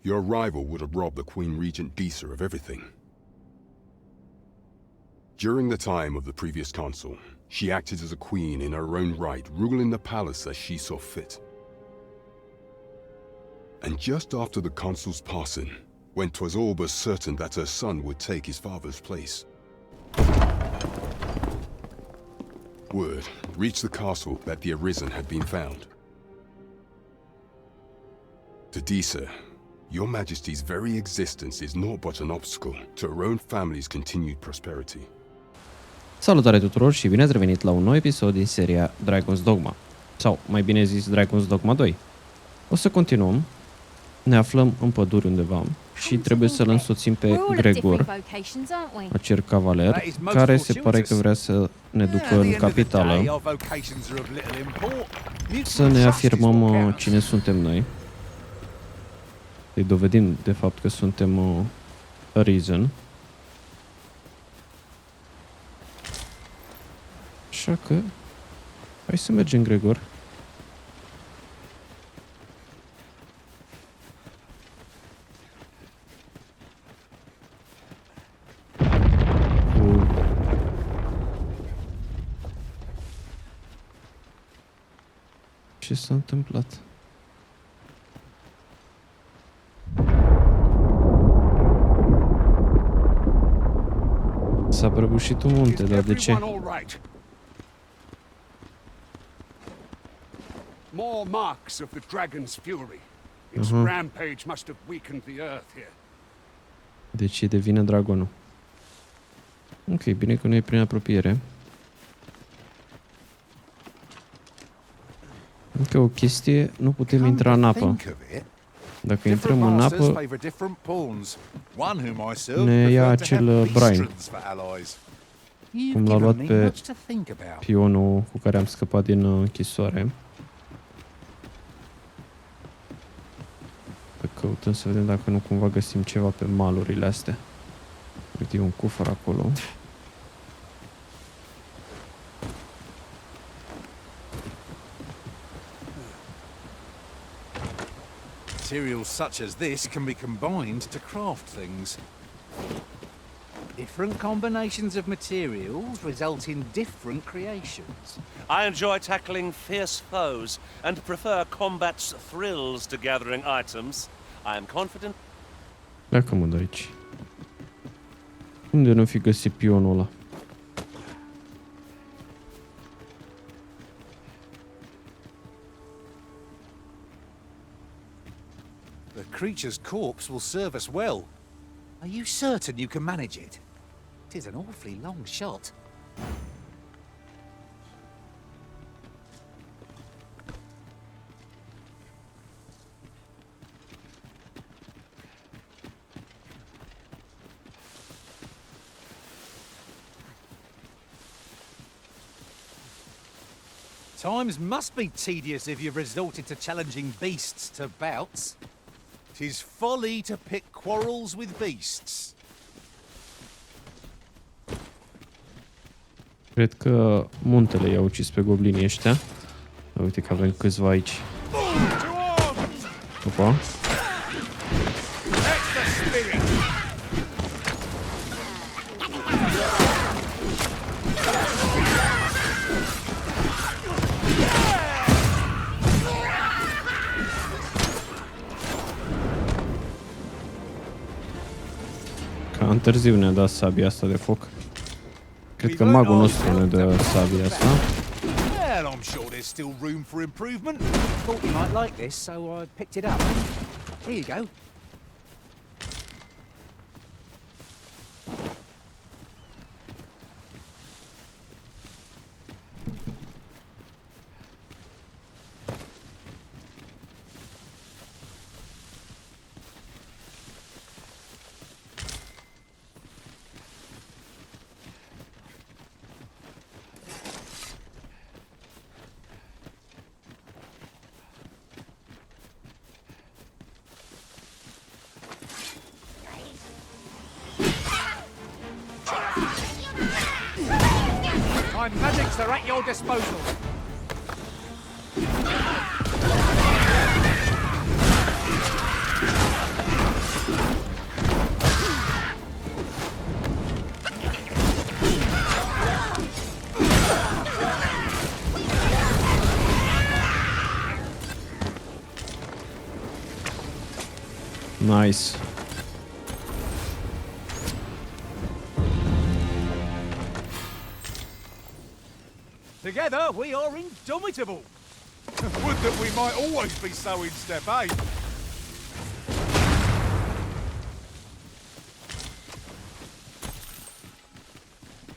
Your arrival would have robbed the Queen Regent Disa of everything. During the time of the previous consul, she acted as a queen in her own right, ruling the palace as she saw fit. And just after the consul's passing, when 'twas all but certain that her son would take his father's place, word reached the castle that the Arisen had been found. To Disa, Your Majesty's very existence is naught but an obstacle to her own family's continued prosperity. Salutare tuturor și bine ați revenit la un nou episod din seria Dragon's Dogma. Sau, mai bine zis, Dragon's Dogma 2. O să continuăm. Ne aflăm în păduri undeva și trebuie să-l însoțim pe Gregor, acel cavaler, care se pare că vrea să ne ducă în capitală, să ne afirmăm cine suntem noi. Îi dovedim de fapt că suntem Arisen. Așa că hai să mergem, Gregor. Ce s-a întâmplat? S-a prăbușit un munte, dar de ce? More marks of the dragon's fury. Its rampage must have weakened the earth here. Deci devine dragonul. Ok, bine că nu e prin apropiere. Încă o chestie, nu putem intra în apă. Dacă intrăm în apă, ne ia acel Brian. Cum l-a luat pe pionul cu care am scăpat din închisoare. Căutăm să vedem dacă nu cumva găsim ceva pe malurile astea. Uite, e un cufăr acolo. Materials such as this can be combined to craft things. Different combinations of materials result in different creations. I enjoy tackling fierce foes and prefer combat's thrills to gathering items. I am confident. Pleacă-mă de aici. Unde nu fi găsit pionul ăla? The creature's corpse will serve us well. Are you certain you can manage it? It is an awfully long shot. Times must be tedious if you've resorted to challenging beasts to bouts. 'Tis folly to pick quarrels with beasts. Cred că muntele i-a ucis pe goblinii ăștia. Uite că avem câțiva aici. Opa. Cam târziu ne-a dat sabia asta de foc. Cred că magul nostru ne dă sabia asta. Well, I'm sure there's still room for improvement. Thought you might like this, so I picked it up. Here you go. My magics are at your disposal. Nice. Together, we are indomitable. Would that we might always be so in step, eh?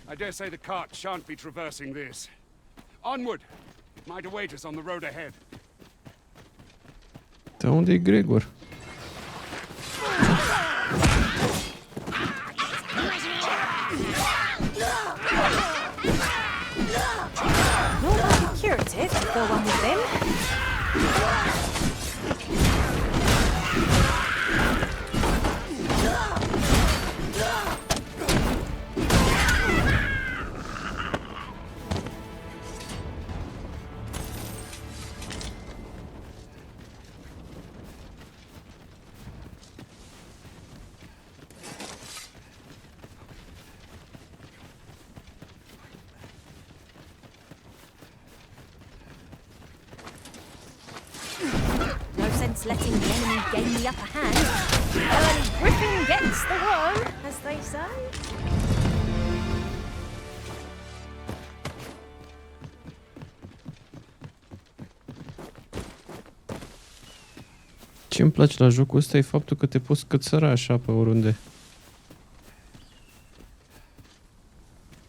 I dare say the cart shan't be traversing this. Onward! It might await us on the road ahead. De unde e Gregor? You're not curative to go one with them. No sense letting the enemy gain the upper hand. Early Griffin gets the worm, as they say. Ce-mi place la jocul ăsta e faptul că te poți cățăra așa pe oriunde.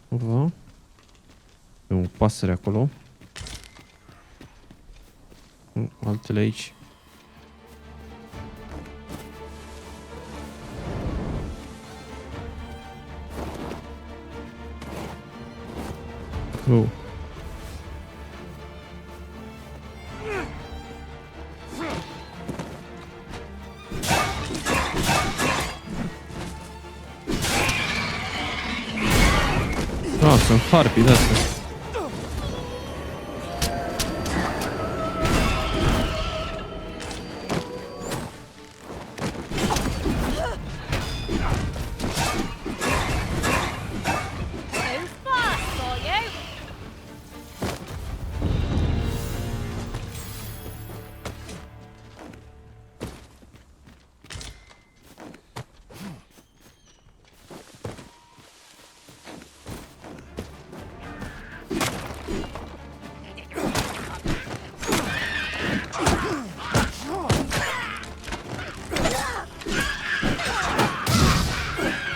Va. E un pasăre acolo. Altele aici. Oh. Ah, sunt harpii de-astea. Too fast for you.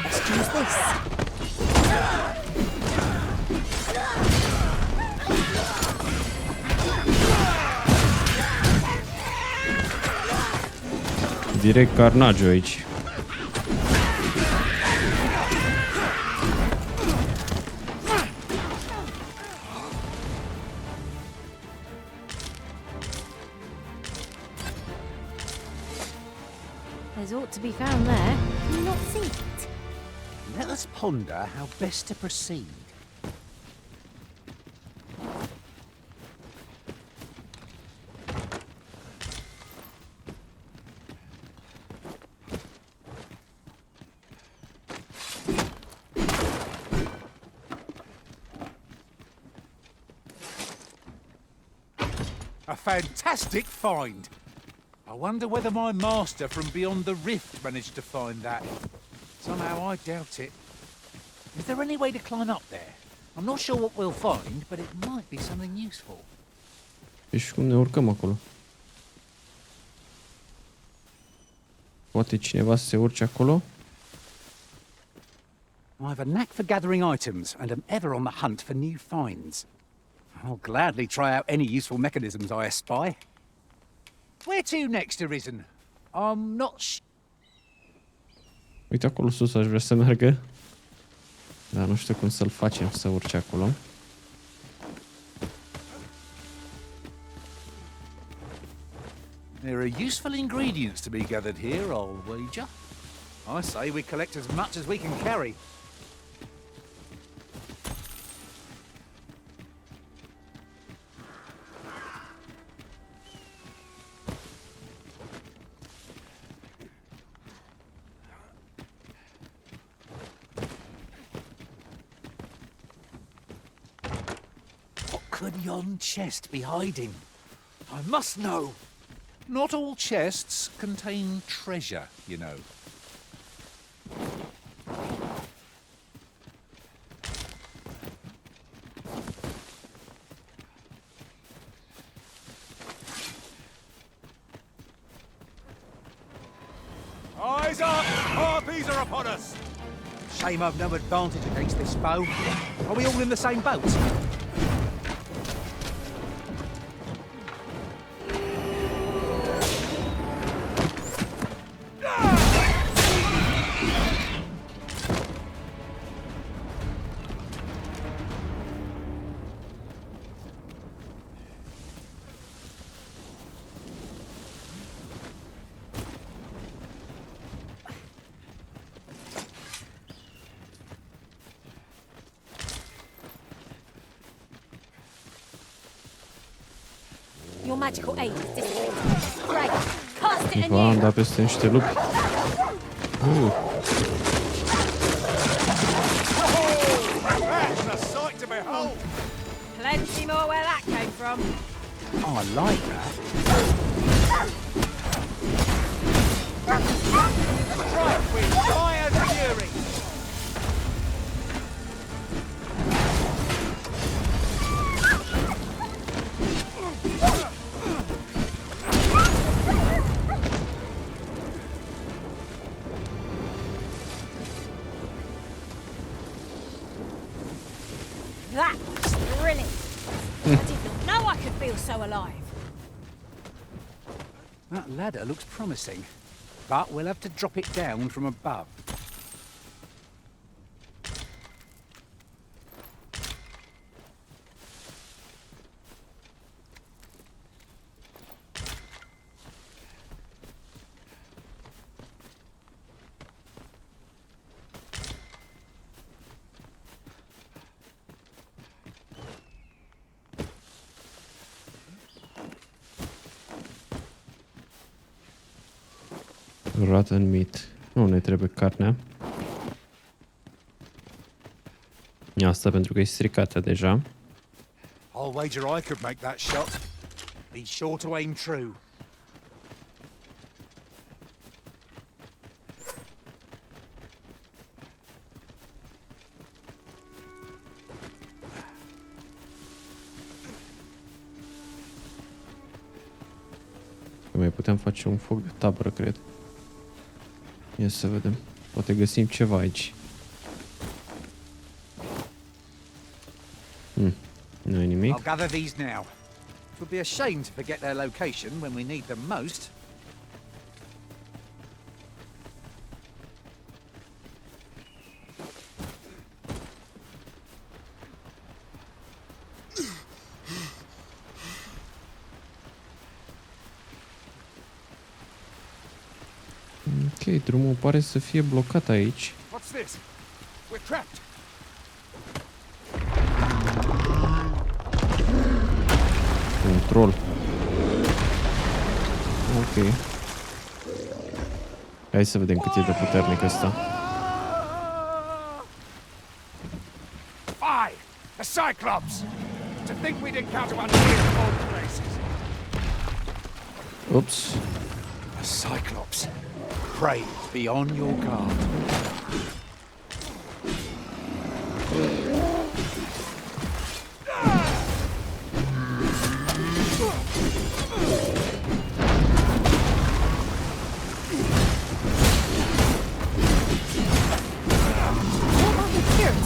Let's use this. Direct carnage aici. There's ought to be found there. Can you not see it? Let us ponder how best to proceed. A fantastic find. I wonder whether my master from beyond the rift managed to find that. Somehow I doubt it. Is there any way to climb up there? I'm not sure what we'll find, but it might be something useful. Și cum ne urcăm acolo? Poate cineva să se urce acolo? I have a knack for gathering items and am ever on the hunt for new finds. I'll gladly try out any useful mechanisms I espy. Where to next, Arisen? I'm not Uite acolo sus aș vrea să meargă. Dar nu știu cum să-l facem să urce acolo. There are useful ingredients to be gathered here, I'll wager. I say we collect as much as we can carry. What could yon chest be hiding? I must know. Not all chests contain treasure, you know. Eyes up! Harpies are upon us! Shame I've no advantage against this foe. Are we all in the same boat? Your magical aid is dissipated. Great. Cast it Va, am anew. dat peste niște lupi. That's a sight to behold! Plenty more where that came from. Oh, I like that. Strike with fire fury! That was thrilling. I did not know I could feel so alive. That ladder looks promising, but we'll have to drop it down from above. Rotten meat. Nu ne trebuie carnea. Asta pentru că e stricată deja. I'll wager I could make that shot. Be sure to aim true. Mai putem face un foc de tabără, cred. Ia să vedem. Poate găsim ceva aici. Nu e nimic. I'll gather these now. It would be a shame to forget their location when we need them most. Ok, drumul pare să fie blocat aici. What's this? We're trapped. Control. Ok. Hai să vedem cât e de puternic ăsta. Aye! A Cyclops! To think we'd encounter one here of all places. Ups. A Cyclops. Pray, be on your guard.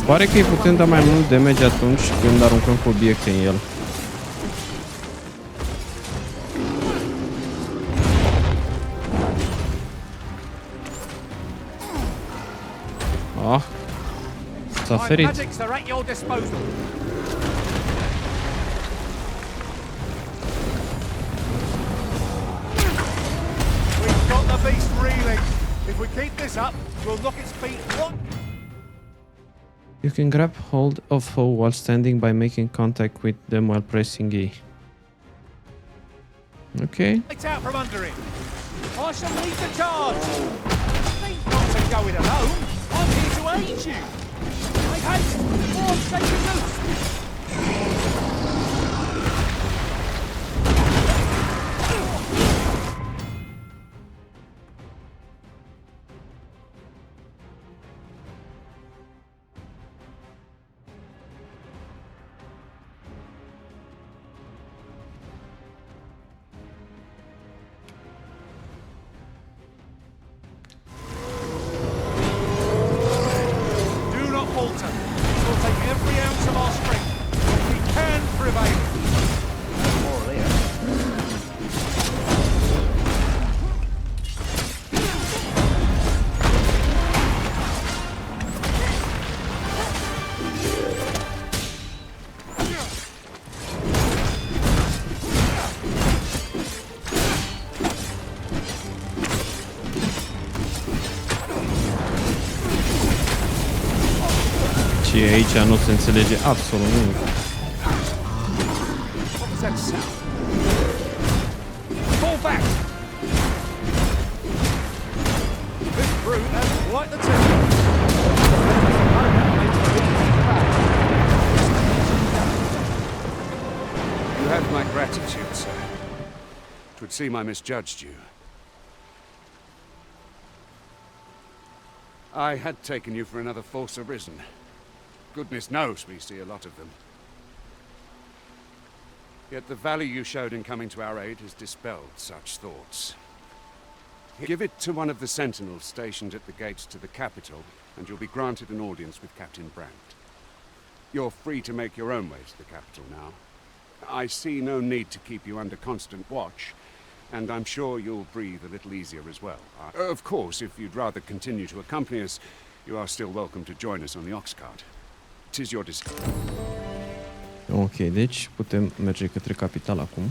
Pare că îi putem da mai mult damage atunci când aruncăm cu obiecte în el. Ah, s-a My ferit. magics are at your disposal. We've got the beast reeling! If we keep this up, we'll knock its feet what? You can grab hold of foe while standing by making contact with them while pressing E. Okay. It's out from under it! I shall lead the charge! Think not to go it alone! I'm here to aid you! Make haste! Or take a goose! Și aici nu se înțelege absolut nimic. What was that sound? Fall back! This brute has quite the temper. You have my gratitude, sir. 'Twould seem I misjudged you. I had taken you for another force Arisen. Goodness knows we see a lot of them. Yet the value you showed in coming to our aid has dispelled such thoughts. Give it to one of the sentinels stationed at the gates to the capital, and you'll be granted an audience with Captain Brandt. You're free to make your own way to the capital now. I see no need to keep you under constant watch, and I'm sure you'll breathe a little easier as well. Of course, if you'd rather continue to accompany us, you are still welcome to join us on the ox cart. 'Tis your decision. Ok, deci putem merge către capital acum.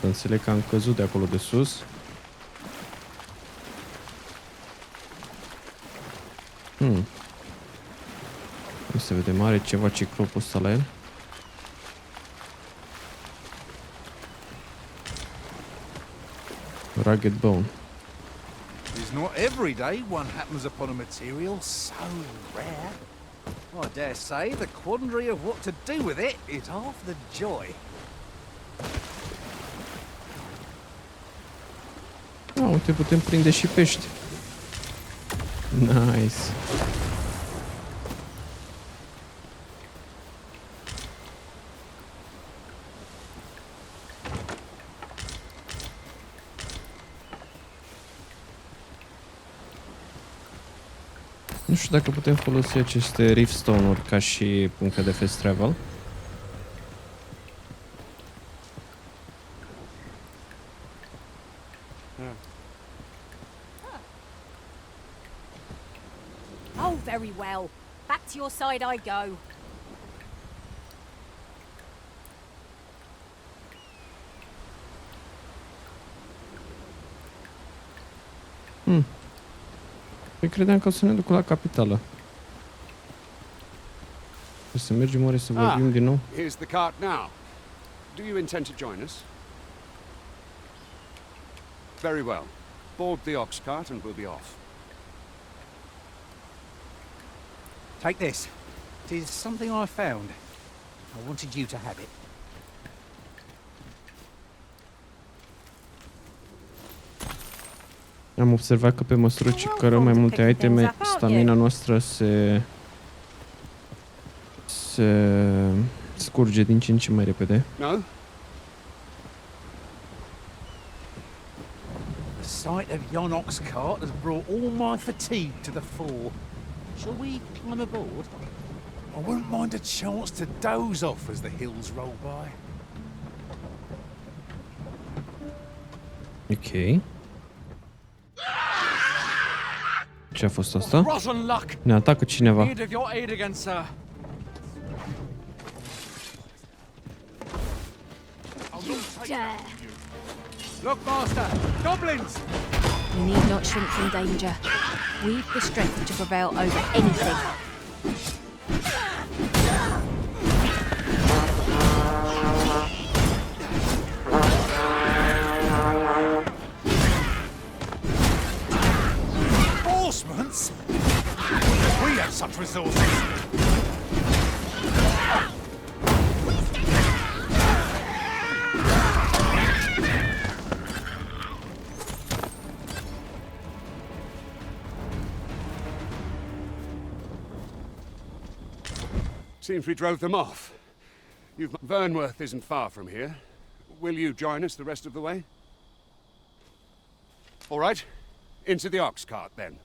Să înțeleg că am căzut de acolo de sus. Hai să vedem, are ceva ciclopul ăsta la el? Rugged bone. It's not every day one happens upon a material so rare. I dare say the quandary of what to do with it is half the joy. Uite, putem prinde și pești. Nice. Nu știu dacă putem folosi aceste riftstone-uri ca și puncte de fast travel. Oh, very well. Back to your side I go. Eu credeam că o să ne ducă la capitală. Trebuie să mergem oare să vorbim din nou? Here's the cart now. Do you intend to join us? Very well. Board the ox cart and we'll be off. Take this. It is something I found. I wanted you to have it. Am observat că pe măsură ce cărăm mai multe iteme, stamina noastră se scurge din ce în ce mai repede. No? The sight of yon ox cart has brought all my fatigue to the fore. Shall we climb aboard? I wouldn't mind a chance to doze off as the hills roll by. Ok. Ce a fost asta? Rotten luck! Ne atacă cineva. Need of your aid again, sir. Look, Master! Goblins! You need not shrink from danger. We've the strength to prevail over anything. Reinforcements? We have such resources. Seems we drove them off. Vernworth isn't far from here. Will you join us the rest of the way? All right. Into the ox cart, then.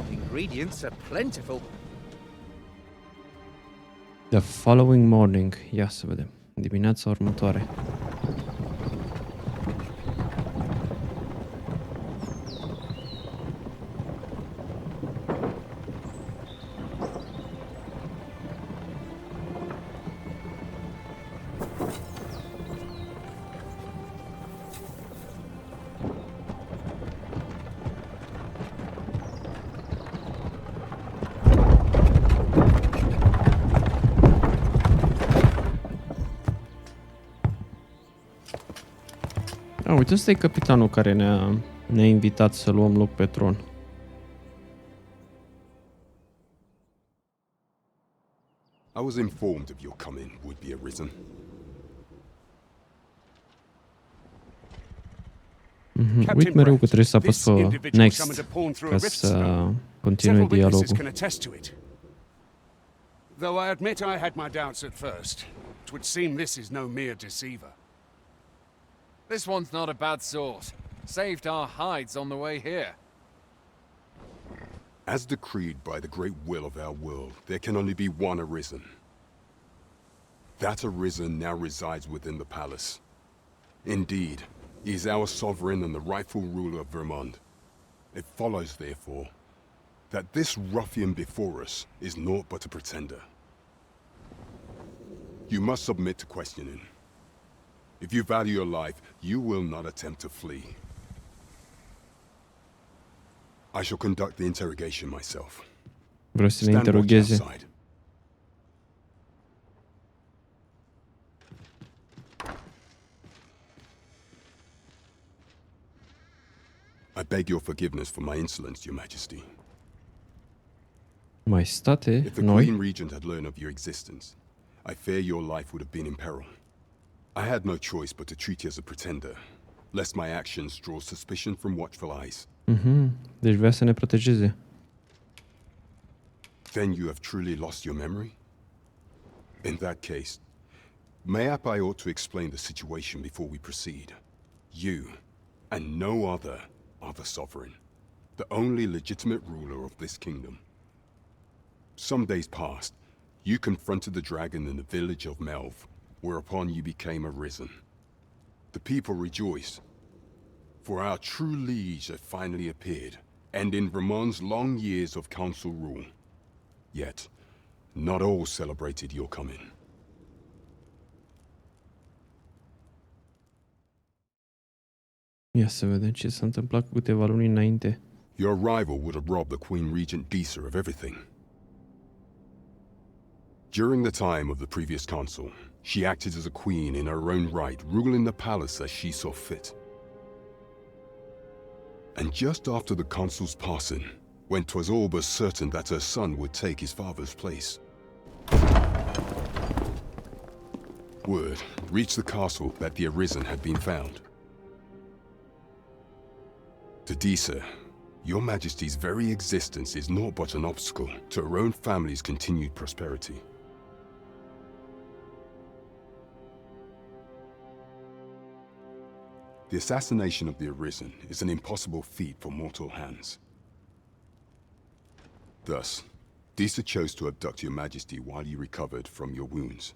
Ingredients are plentiful. The following morning. Ia să vedem. Dimineața următoare. Uite, ăsta e capitanul care ne-a invitat să luăm loc pe tron. I was informed of your coming, would-be Arisen. Uit mereu că trebuie să apăs pe next ca să continui Several witnesses dialogul. can attest to it. Though I admit I had my doubts at first, it would seem this is no mere deceiver. This one's not a bad sort. Saved our hides on the way here. As decreed by the great will of our world, there can only be one Arisen. That Arisen now resides within the palace. Indeed, he is our sovereign and the rightful ruler of Vermont. It follows, therefore, that this ruffian before us is naught but a pretender. You must submit to questioning. If you value your life, you will not attempt to flee. I shall conduct the interrogation myself. Vreau să ne Stand watch interogheze. outside. I beg your forgiveness for my insolence, Your Majesty. Maestate, If the noi? Queen Regent had learned of your existence, I fear your life would have been in peril. I had no choice but to treat you as a pretender, lest my actions draw suspicion from watchful eyes. Deci vrea să ne protejeze. Then you have truly lost your memory? In that case, mayhap I ought to explain the situation before we proceed. You, and no other, are the sovereign, the only legitimate ruler of this kingdom. Some days past, you confronted the dragon in the village of Melv, whereupon you became Arisen. The people rejoiced, for our true liege had finally appeared, ending Vermont's long years of council rule. Yet, not all celebrated your coming. Ia să vedem ce s-a întâmplat cu câteva luni înainte. Your arrival would have robbed the Queen Regent Disa of everything. During the time of the previous council, she acted as a queen in her own right, ruling the palace as she saw fit. And just after the council's passing, when 'twas all but certain that her son would take his father's place, word reached the castle that the Arisen had been found. To Disa, your Majesty's very existence is naught but an obstacle to her own family's continued prosperity. The assassination of the Arisen is an impossible feat for mortal hands. Thus, Disa chose to abduct your Majesty while you recovered from your wounds,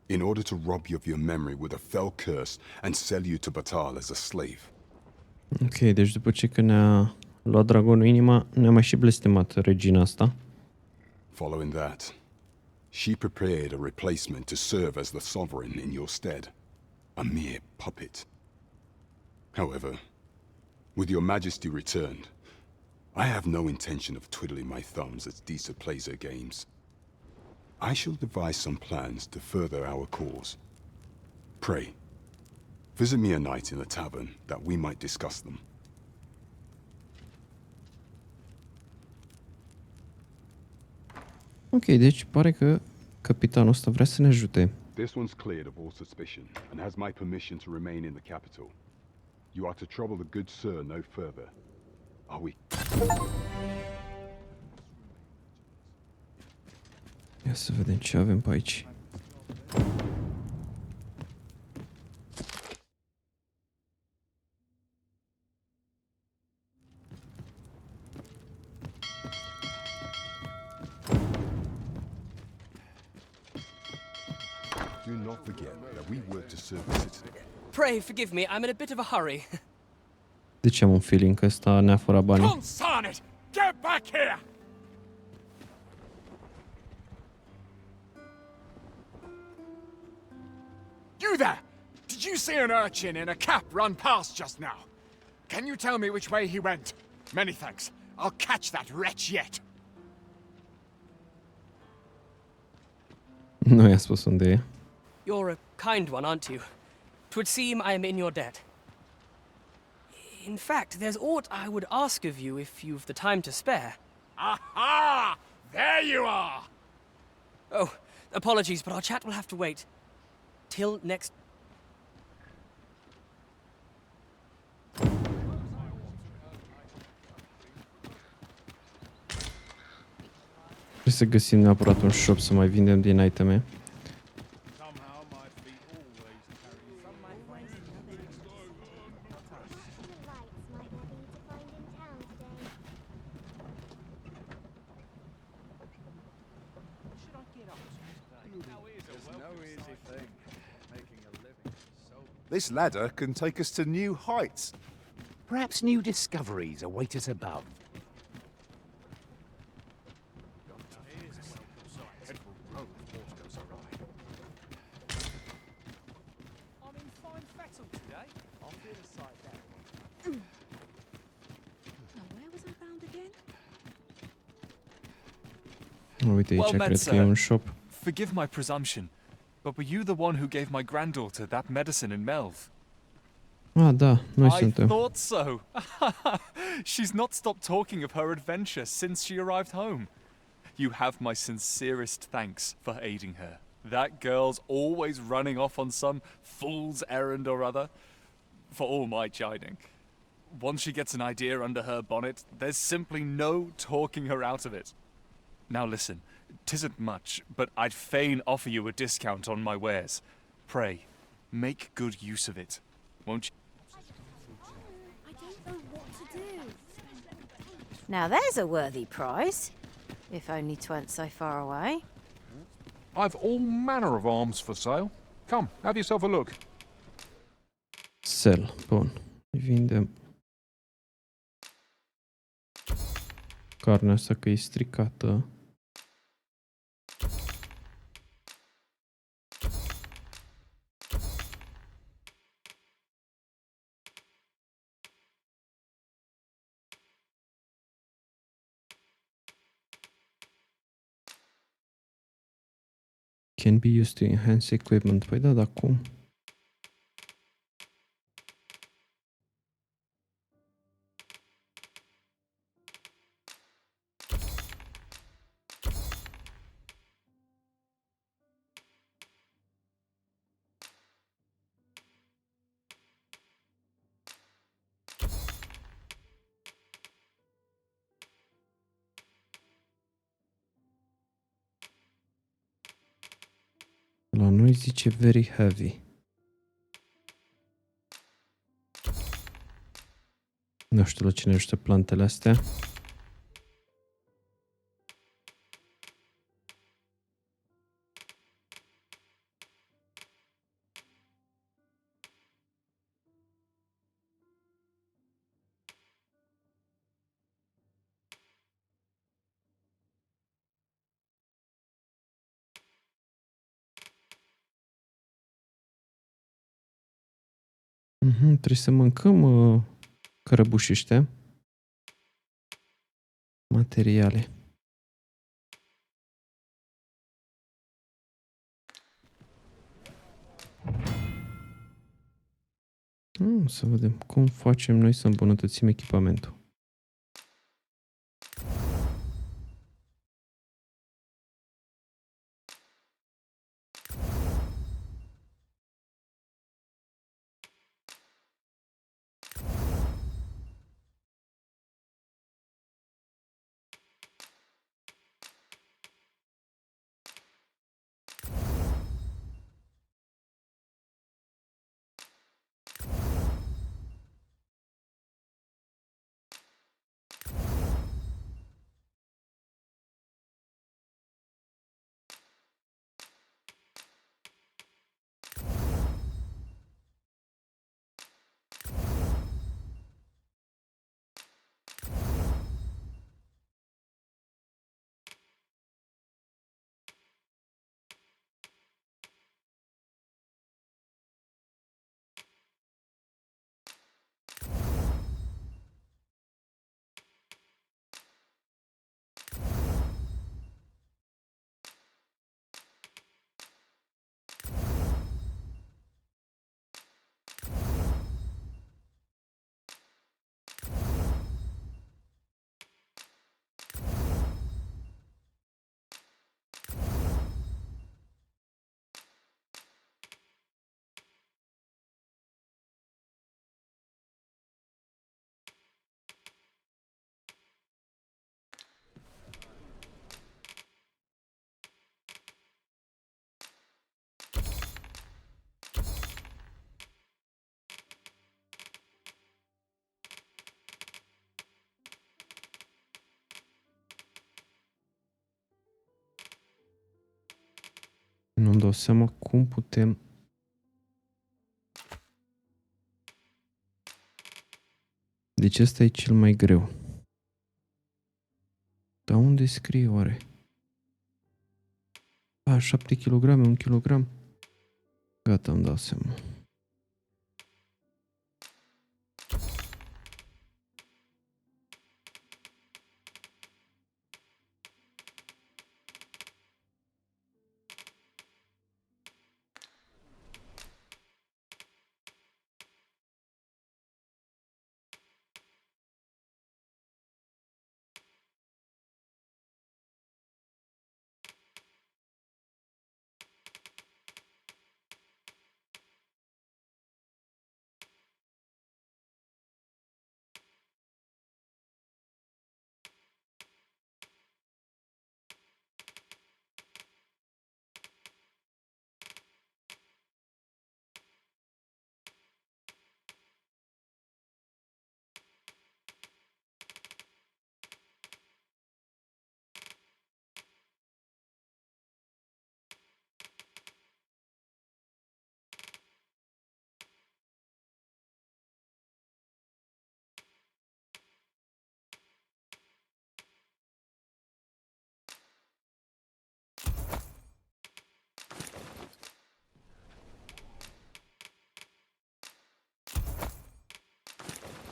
in order to rob you of your memory with a fell curse and sell you to Batal as a slave. Ok, deci după ce că ne-a luat dragonul inima, ne-a mai și blestemat regina asta. Following that, she prepared a replacement to serve as the sovereign in your stead, a mere puppet. However, with your Majesty returned, I have no intention of twiddling my thumbs as Disa plays her games. I shall devise some plans to further our cause. Pray, visit me a night in the tavern that we might discuss them. Ok, deci pare că capitanul ăsta vrea să ne ajute. This one's cleared of all suspicion and has my permission to remain in the capital. You are to trouble the good sir no further. Are we? Ia să vedem ce avem pe aici. Do not forget that we work to serve the citizen. Pray forgive me, I'm in a bit of a hurry. De ce am un feeling că ăsta ne-a furat banii? Consign it! Get back here! You there! Did you see an urchin in a cap run past just now? Can you tell me which way he went? Many thanks. I'll catch that wretch yet. Nu i-a spus unde e. You're a kind one, aren't you? 'Twould seem I am in your debt. In fact, there's aught I would ask of you if you've the time to spare. Aha! There you are! Oh, apologies, but our chat will have to wait. Till next... Trebuie să găsim neapărat un shop să mai vindem din iteme. This ladder can take us to new heights. Perhaps new discoveries await us above. I'm in fine fettle today. I'll feel a sight down. Now, where was I bound again? Uite aici, Well met, cred că e sir. un shop. Forgive my presumption, but were you the one who gave my granddaughter that medicine in Melv? Ah, da, noi I suntem. thought so. She's not stopped talking of her adventure since she arrived home. You have my sincerest thanks for aiding her. That girl's always running off on some fool's errand or other, for all my chiding. Once she gets an idea under her bonnet, there's simply no talking her out of it. Now listen, 'tisn't much, but I'd fain offer you a discount on my wares. Pray, make good use of it. Won't you? I don't know what to do. Now there's a worthy prize. If only 'tweren't so far away. I've all manner of arms for sale. Come, have yourself a look. Sell. Bun. Îi vindem carnea asta că e stricată. Can be used to enhance equipment. Păi da, dar cum? La noi zice very heavy. Nu știu la cine ajută plantele astea. Trebuie să mâncăm cărăbuși ăștia. Materiale. Să vedem cum facem noi să îmbunătățim echipamentul. Nu-mi dau seama cum putem... Deci ăsta e cel mai greu. Dar unde scrie oare? A, 7 kg, 1 kg. Gata, îmi dau seama.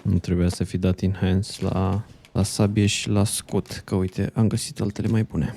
Nu trebuia să fi dat enhance la sabie și la scot, că uite, am găsit altele mai bune.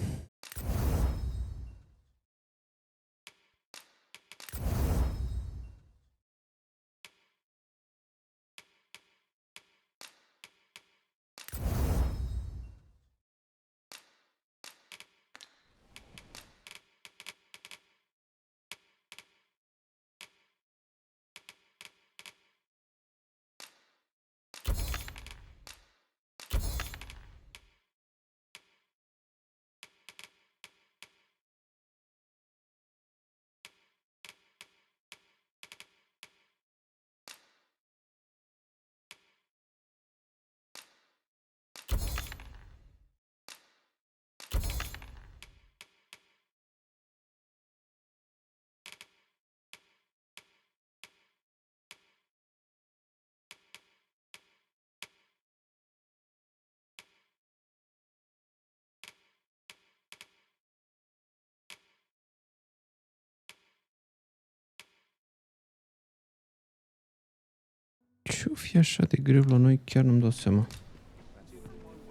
Ce-o fi așa de greu la noi, chiar nu-mi dau seama.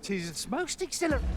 'Tis most exhilarating.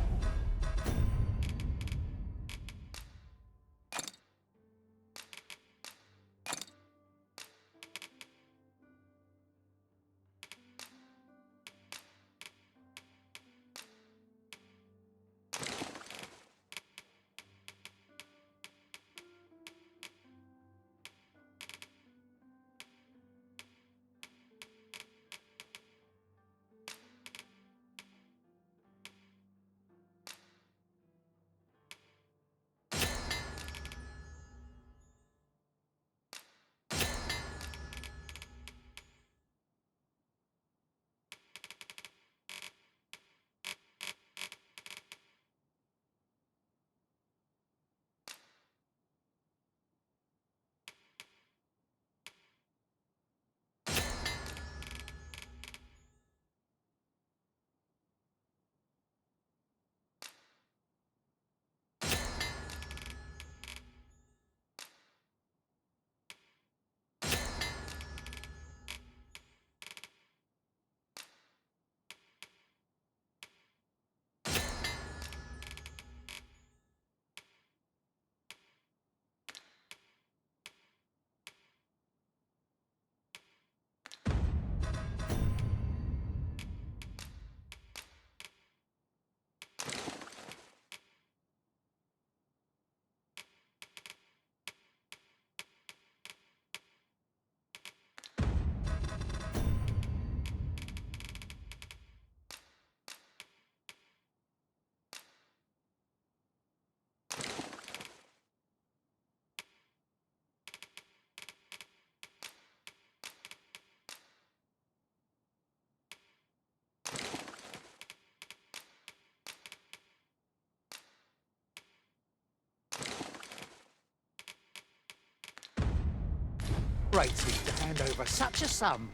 celebrating to hand over such a sum.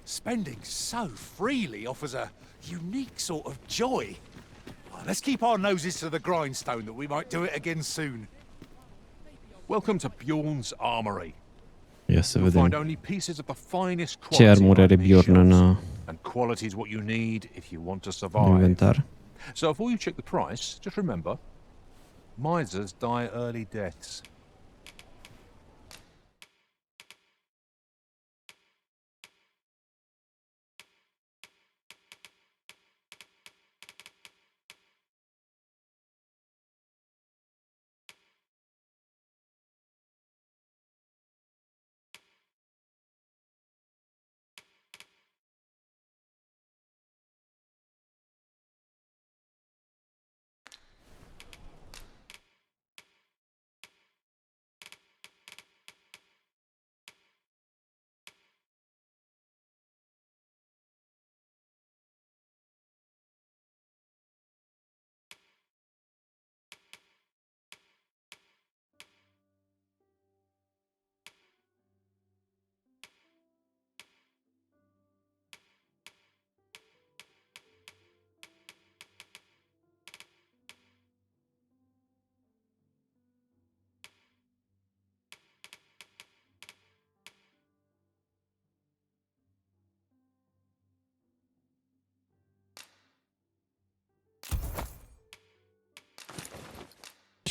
Spending so freely offers a unique sort of joy. Let's keep our noses to the grindstone that we might do it again soon. Welcome to Bjorn's Armory. Ia să You'll vedem find only pieces of the finest ce armuri are quality on these Bjorn în, shelves. And quality is what you need if you want to în survive. inventar. So before you check the price, just remember, misers die early deaths.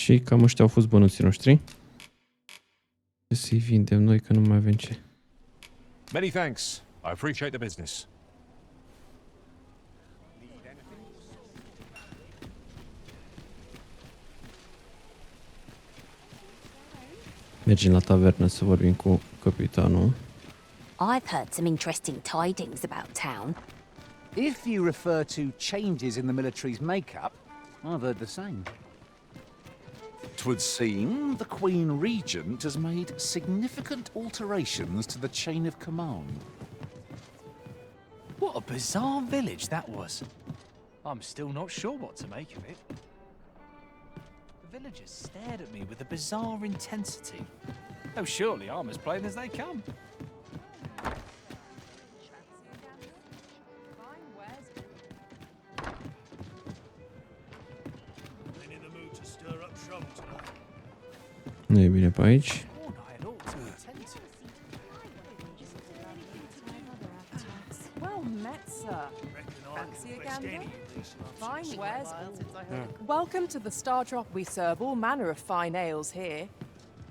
Și cam ăștia au fost bănuții noștri. Să-i vindem noi că nu mai avem ce. Many thanks. I appreciate the business. Mergem la tavernă să vorbim cu capitanul. I've heard some interesting tidings about town. If you refer to changes in the military's makeup, I've heard the same. 'Twould seem the Queen Regent has made significant alterations to the chain of command. What a bizarre village that was. I'm still not sure what to make of it. The villagers stared at me with a bizarre intensity. Oh, surely I'm as plain as they come. Nu e bine pe aici. Well met, sir. Fancy a gander? Fine wares. Welcome to the Star Drop. We serve all manner of fine ales here.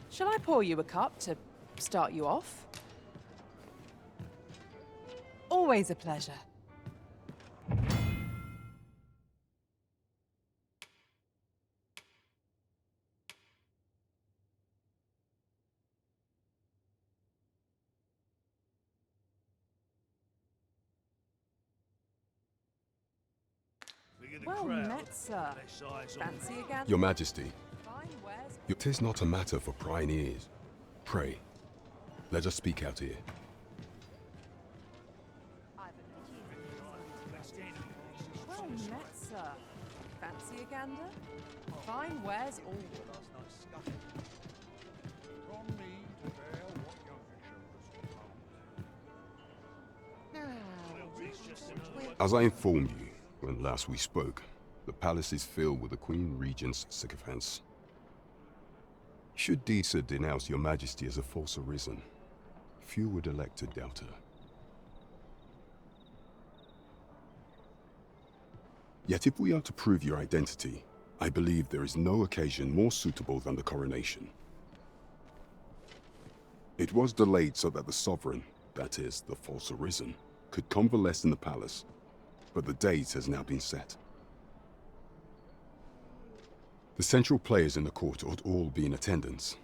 Shall I pour you a cup to start you off? Always a pleasure. Well met, sir. Fancy a gander? Your Majesty, Fine wares. it is not a matter for prying ears. Pray, let us speak out here. Well met, sir. Fancy a gander? Fine wares all. As I informed you when last we spoke, the palace is filled with the Queen Regent's sycophants. Should Disa denounce your Majesty as a false Arisen, few would elect to doubt her. Yet if we are to prove your identity, I believe there is no occasion more suitable than the coronation. It was delayed so that the sovereign, that is, the false Arisen, could convalesce in the palace, but the date has now been set. The central players in the court ought all be in attendance.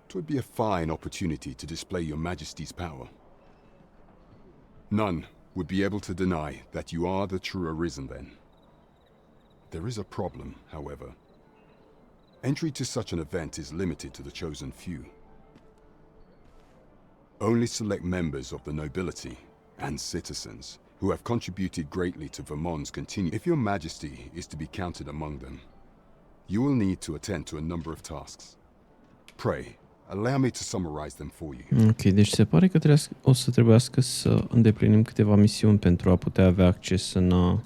It would be a fine opportunity to display your Majesty's power. None would be able to deny that you are the true Arisen then. There is a problem, however. Entry to such an event is limited to the chosen few. Only select members of the nobility and citizens who have contributed greatly to Vermont's continued. If your Majesty is to be counted among them, you will need to attend to a number of tasks. Pray, Allow me to summarize them for you. Ok, deci se pare că o să trebuiască să îndeplinim câteva misiuni pentru a putea avea acces în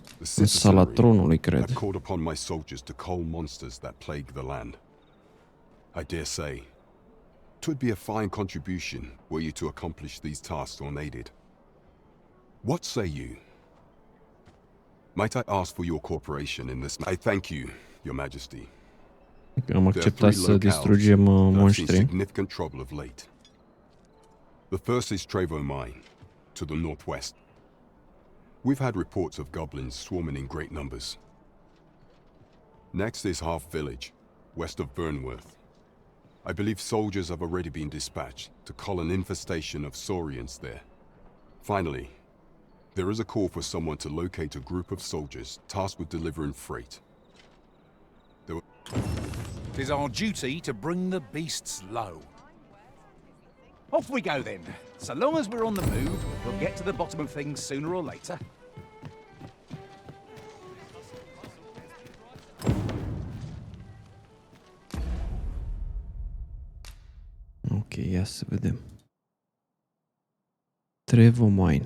sala tronului, I've cred. called upon my soldiers to cull monsters that plague the land. I dare say, 'twould be a fine contribution were you to accomplish these tasks unaided. What say you? Might I ask for your cooperation in this? I thank you, Your Majesty. Am acceptat să distrugem I've seen monștri. significant trouble of late. The first is Trevo Mine, to the northwest. We've had reports of goblins swarming in great numbers. Next is Half Village, west of Burnworth. I believe soldiers have already been dispatched to cull an infestation of saurians there. Finally, there is a call for someone to locate a group of soldiers tasked with delivering freight. It is our duty to bring the beasts low. Off we go then. So long as we're on the move, we'll get to the bottom of things sooner or later. Ok, ia să vedem. Trevo Mine.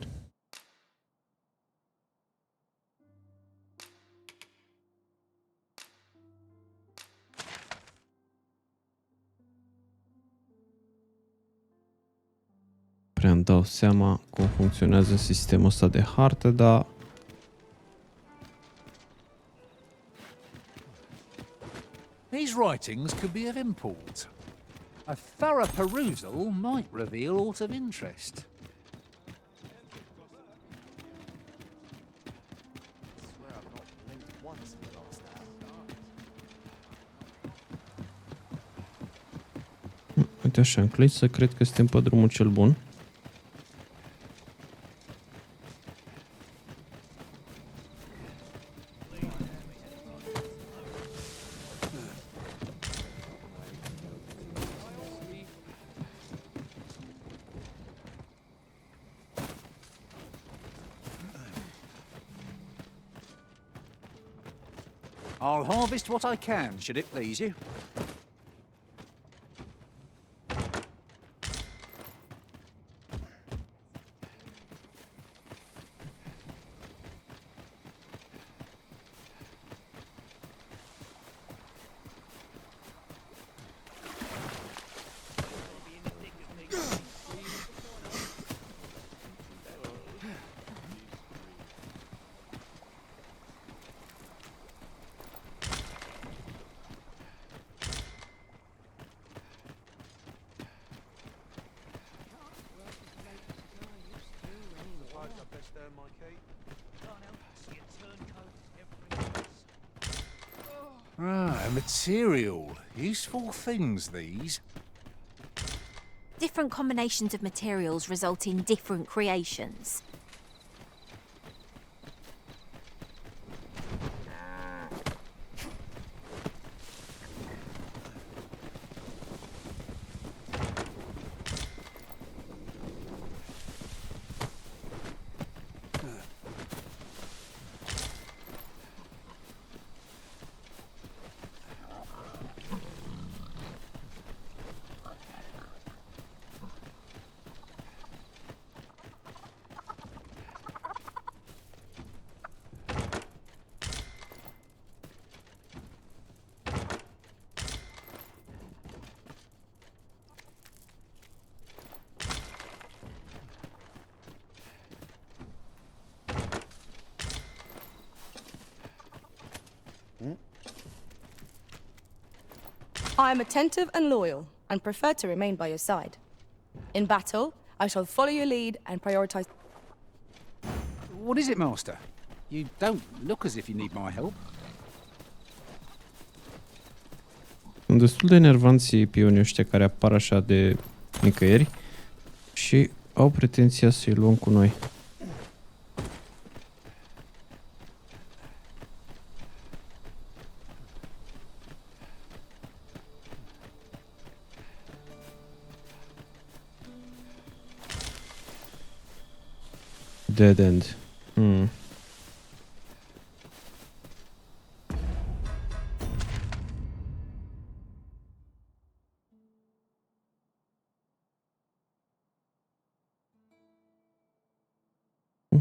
Prea îmi dau seama cum funcționează sistemul ăsta de hartă, dar These writings could be of import. A thorough perusal might reveal aught of interest. uite așa, înclin să cred că suntem pe drumul cel bun. I'll harvest what I can, should it please you. Ah, a material. Useful things, these. Different combinations of materials result in different creations. I am attentive and loyal, and prefer to remain by your side. In battle, I shall follow your lead and prioritize... What is it, Master? You don't look as if you need my help. Sunt destul de enervanți pionii ăștia care apar așa de nicăieri și au pretenția să-i luăm cu noi. Dead end.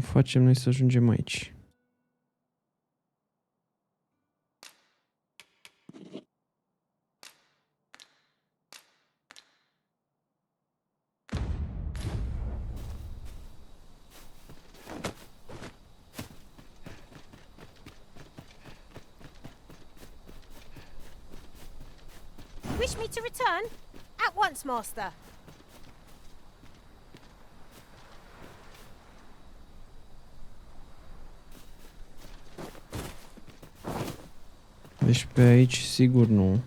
Cum facem noi să ajungem aici? Wish me to return? At once, master. Deci pe aici sigur nu.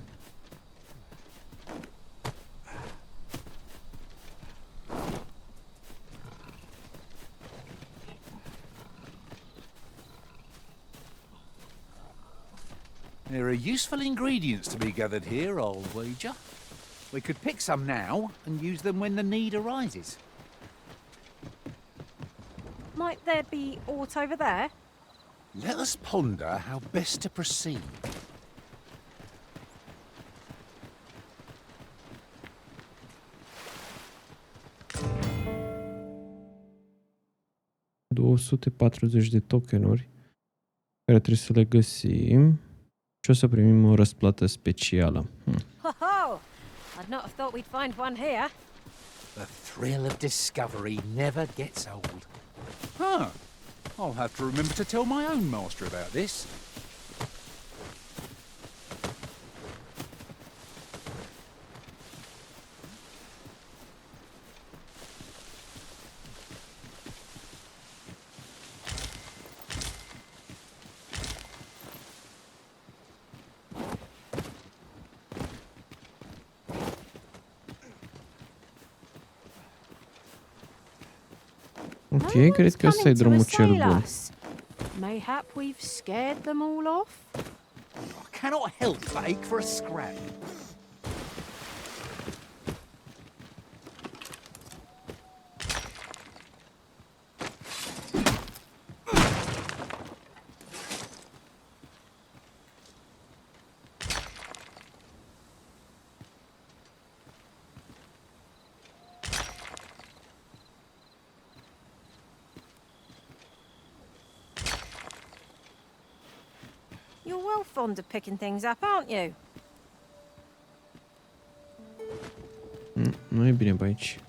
There are useful ingredients to be gathered here, I'll wager. We could pick some now and use them when the need arises. Might there be aught over there? Let us ponder how best to proceed. ...240 de tokenuri care trebuie să le găsim și o să primim o răsplată specială. Ho-ho! I'd not have thought we'd find one here. The thrill of discovery never gets old. Huh. I'll have to remember to tell my own master about this. Ok, cred că ăsta e drumul cel bun. Mayhap we've scared them all off? I cannot help but ache for a scrap. You're well fond of picking things up, aren't you? Nu e bine pe aici.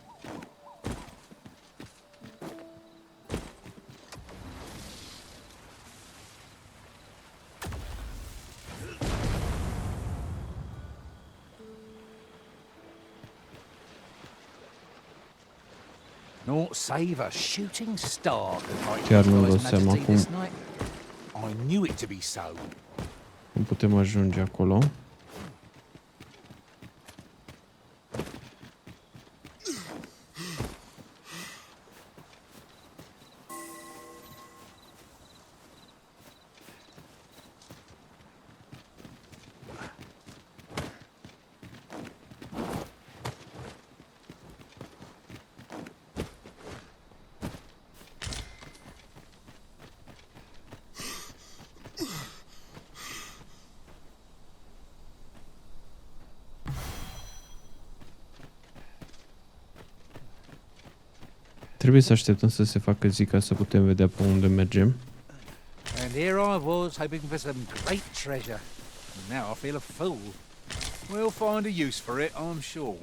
Naught save a shooting star could Chiar nu-mi hypnotise dau seama Majesty cum, this night. I knew it to be so. cum putem ajunge acolo. Trebuie să așteptăm să se facă zi ca să putem vedea pe unde mergem. And here I was hoping for some great treasure. And now I feel a fool. We'll find a use for it, I'm sure.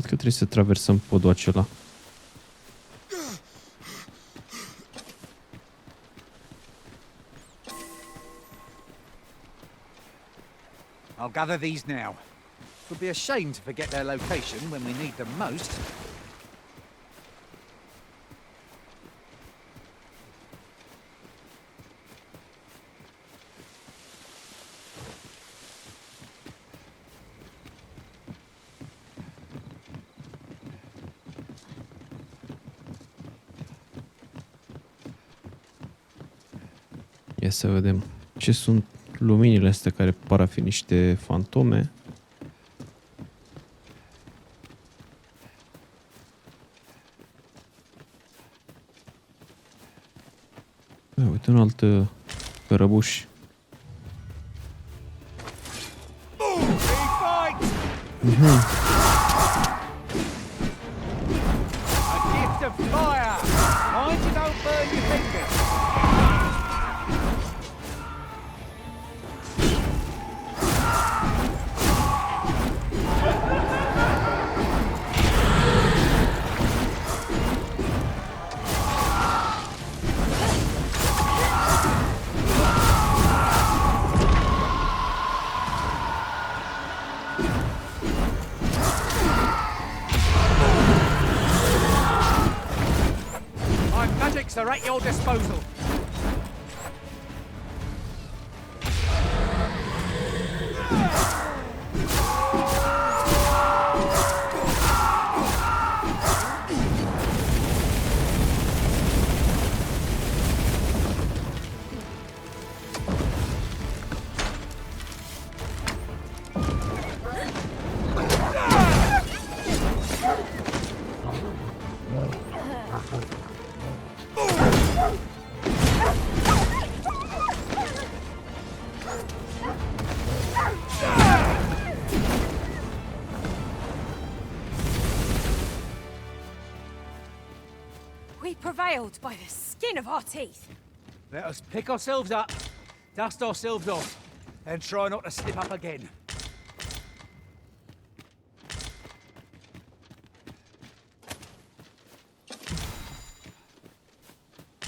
Cred că trebuie să traversăm podul acela. I'll gather these now. Would be a shame to forget their location when we need them most. Ia să vedem ce sunt luminile astea care par a fi niște fantome. un alt răbuș. A gift of fire! Mind you don't burn your fingers! My magics are at your disposal. We prevailed by the skin of our teeth. Let us pick ourselves up, dust ourselves off, and try not to slip up again.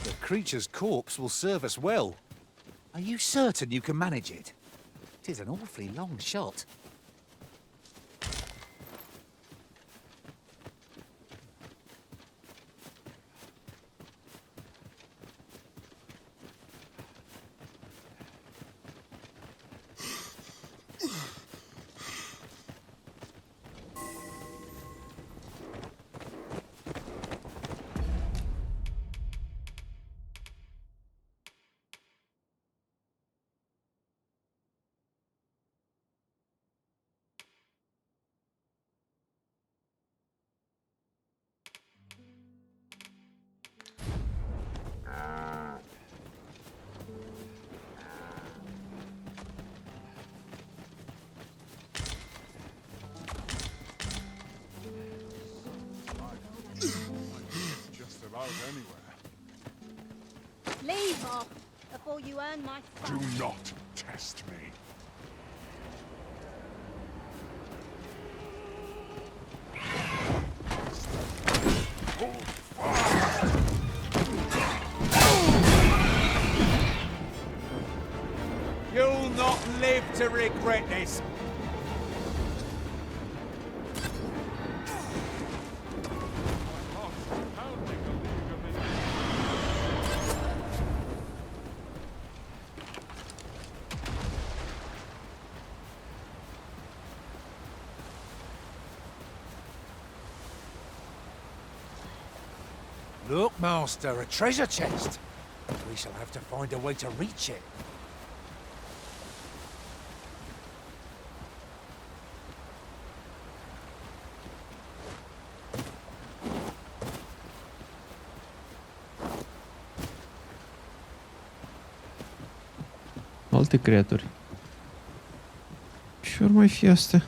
The creature's corpse will serve us well. Are you certain you can manage it? It is an awfully long shot. Just about anywhere. Leave off before you earn my Do fun. not test me. You'll not live to regret this. Look, Master, a treasure chest. We shall have to find a way to reach it. Alte creaturi. Ce ori mai fi astea?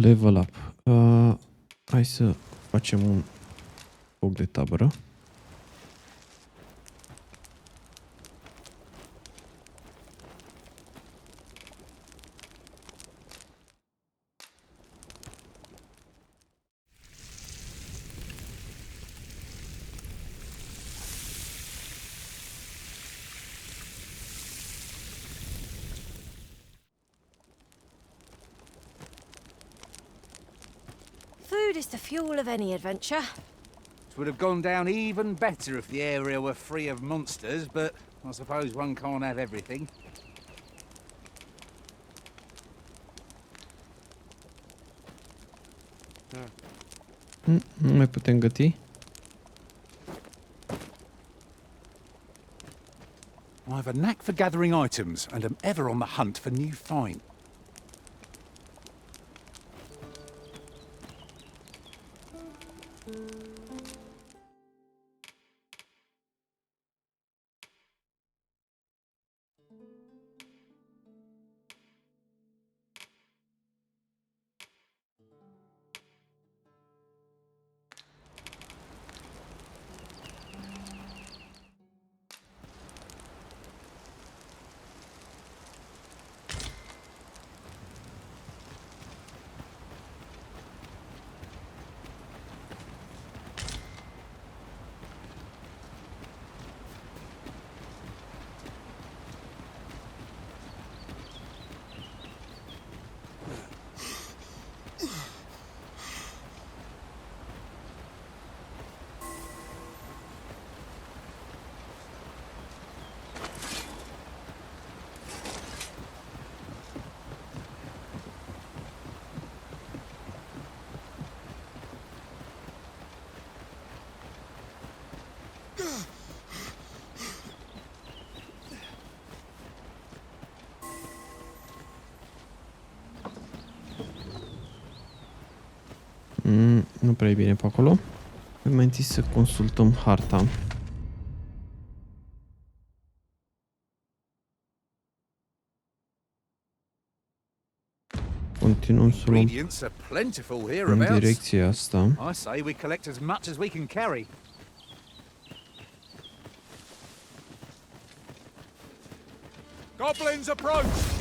Level up. Hai să facem un foc de tabără. Food is the fuel of any adventure. It would have gone down even better if the area were free of monsters, but I suppose one can't have everything. Nu mai putem găti? I have a knack for gathering items and am ever on the hunt for new finds. Nu prea e bine pe acolo. Mai întâi să consultăm harta. Continuăm să luăm Ingredients are plentiful în hereabouts. direcția asta. I say we collect as much as we can carry. Goblins approach!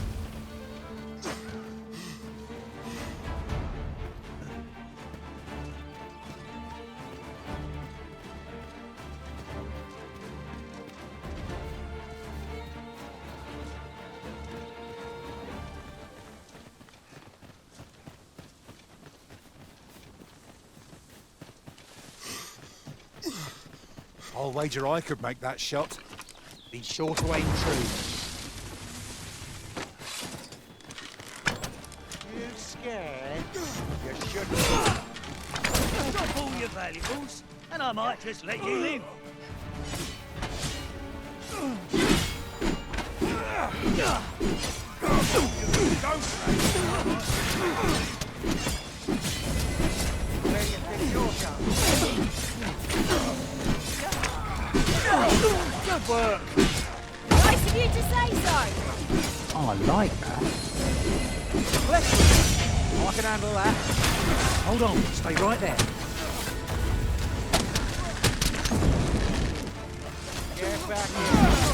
I'll wager I could make that shot. Be sure to aim true. You scared? You shouldn't. Drop all your valuables, and I might just let you live. Where do you think you're going? Good work. Nice of you to say so. Oh, I like that. I can handle that. Hold on, stay right there. Get back here.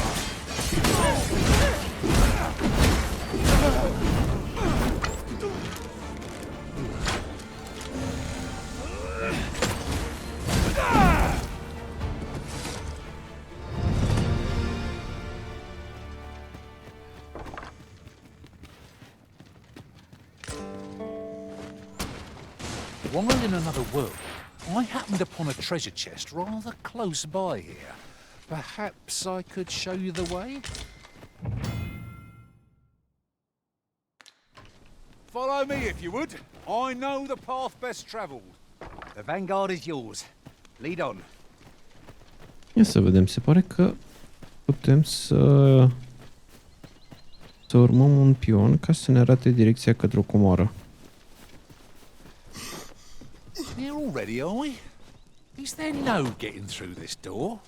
While in another world, I happened upon a treasure chest rather close by here. Perhaps I could show you the way? Follow me if you would. I know the path best travelled. The vanguard is yours. Lead on. Ia să vedem, se pare că putem să urmăm un pion ca să ne arate direcția către o comoară. Here already, are we? Is there no getting through this door?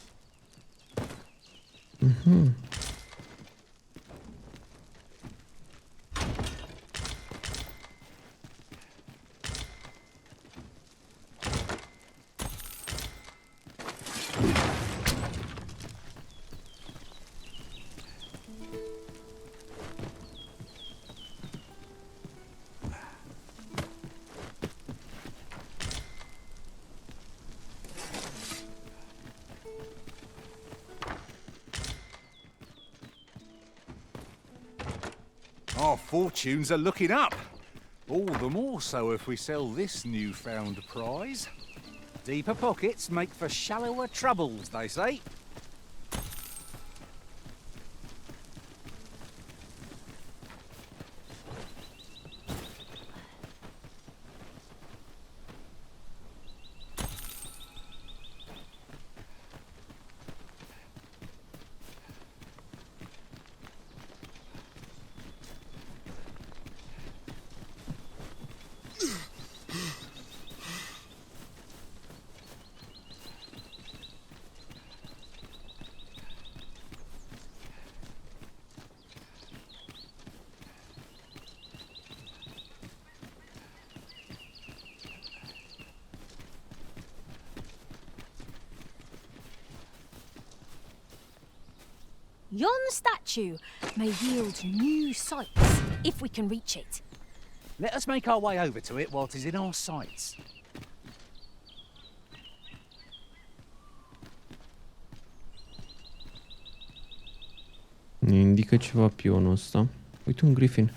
Our fortunes are looking up. All the more so if we sell this newfound prize. Deeper pockets make for shallower troubles, they say. Yon statue may yield new sights if we can reach it. Let us make our way over to it while 'tis in our sights. Ne indică ceva pionul ăsta. Uite un griffin.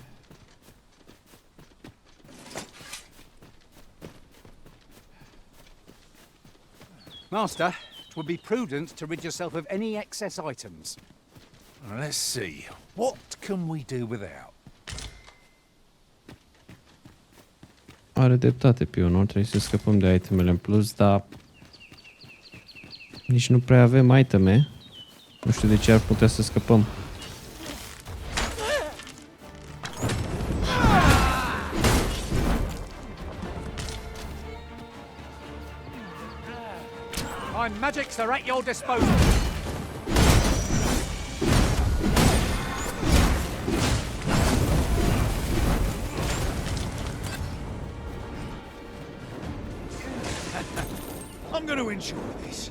Master, it would be prudent to rid yourself of any excess items. Let's see. What can we do without? Are dreptate pionul, trebuie să scăpăm de itemele în plus, dar nici nu prea avem iteme. Nu știu de ce ar putea să scăpăm. My magics are at your disposal. I'm going to enjoy this.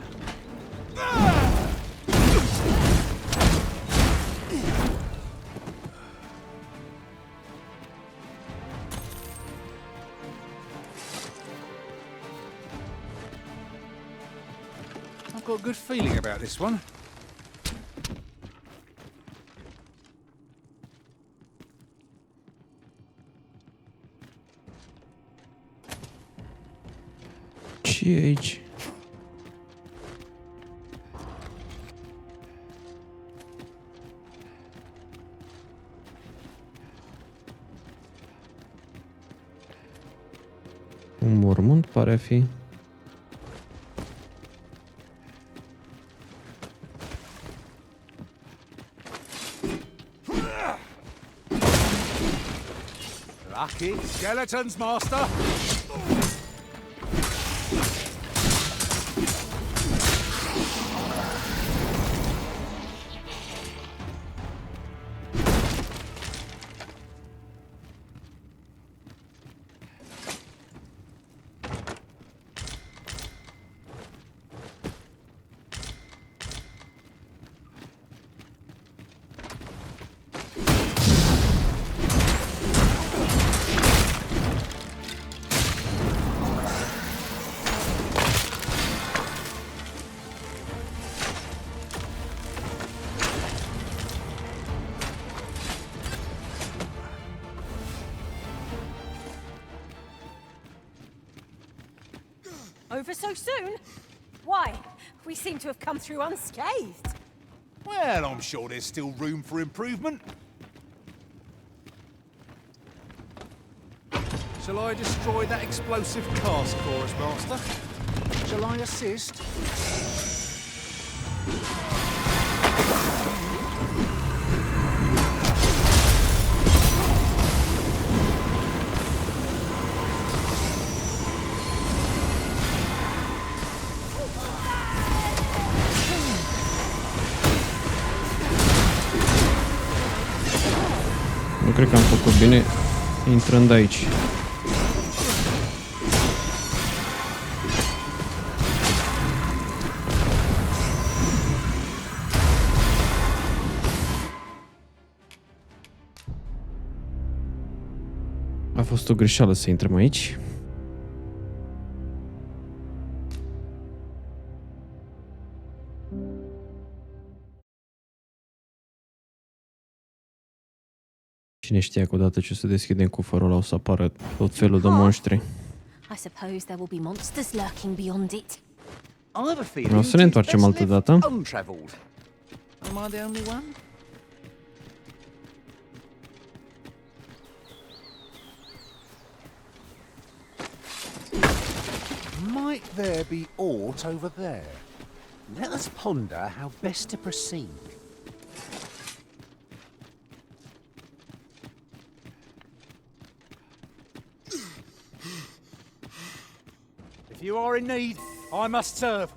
I've got a good feeling about this one. Ce e aici? Un mormânt pare a fi. Lucky skeletons, master. Over so soon? Why? We seem to have come through unscathed. Well, I'm sure there's still room for improvement. Shall I destroy that explosive cask for us, master? Shall I assist? Nu cred că am făcut bine intrând aici. A fost o greșeală să intrăm aici. Cine știa că odată ce o să deschidem cufărul ăla o să apară tot felul de monștri. I suppose there will be monsters lurking beyond it. I have a feeling O să ne întoarcem altă dată. untraveled. Am I the only one? Might there be aught over there? Let us ponder how best to proceed. If you are in need, I must serve.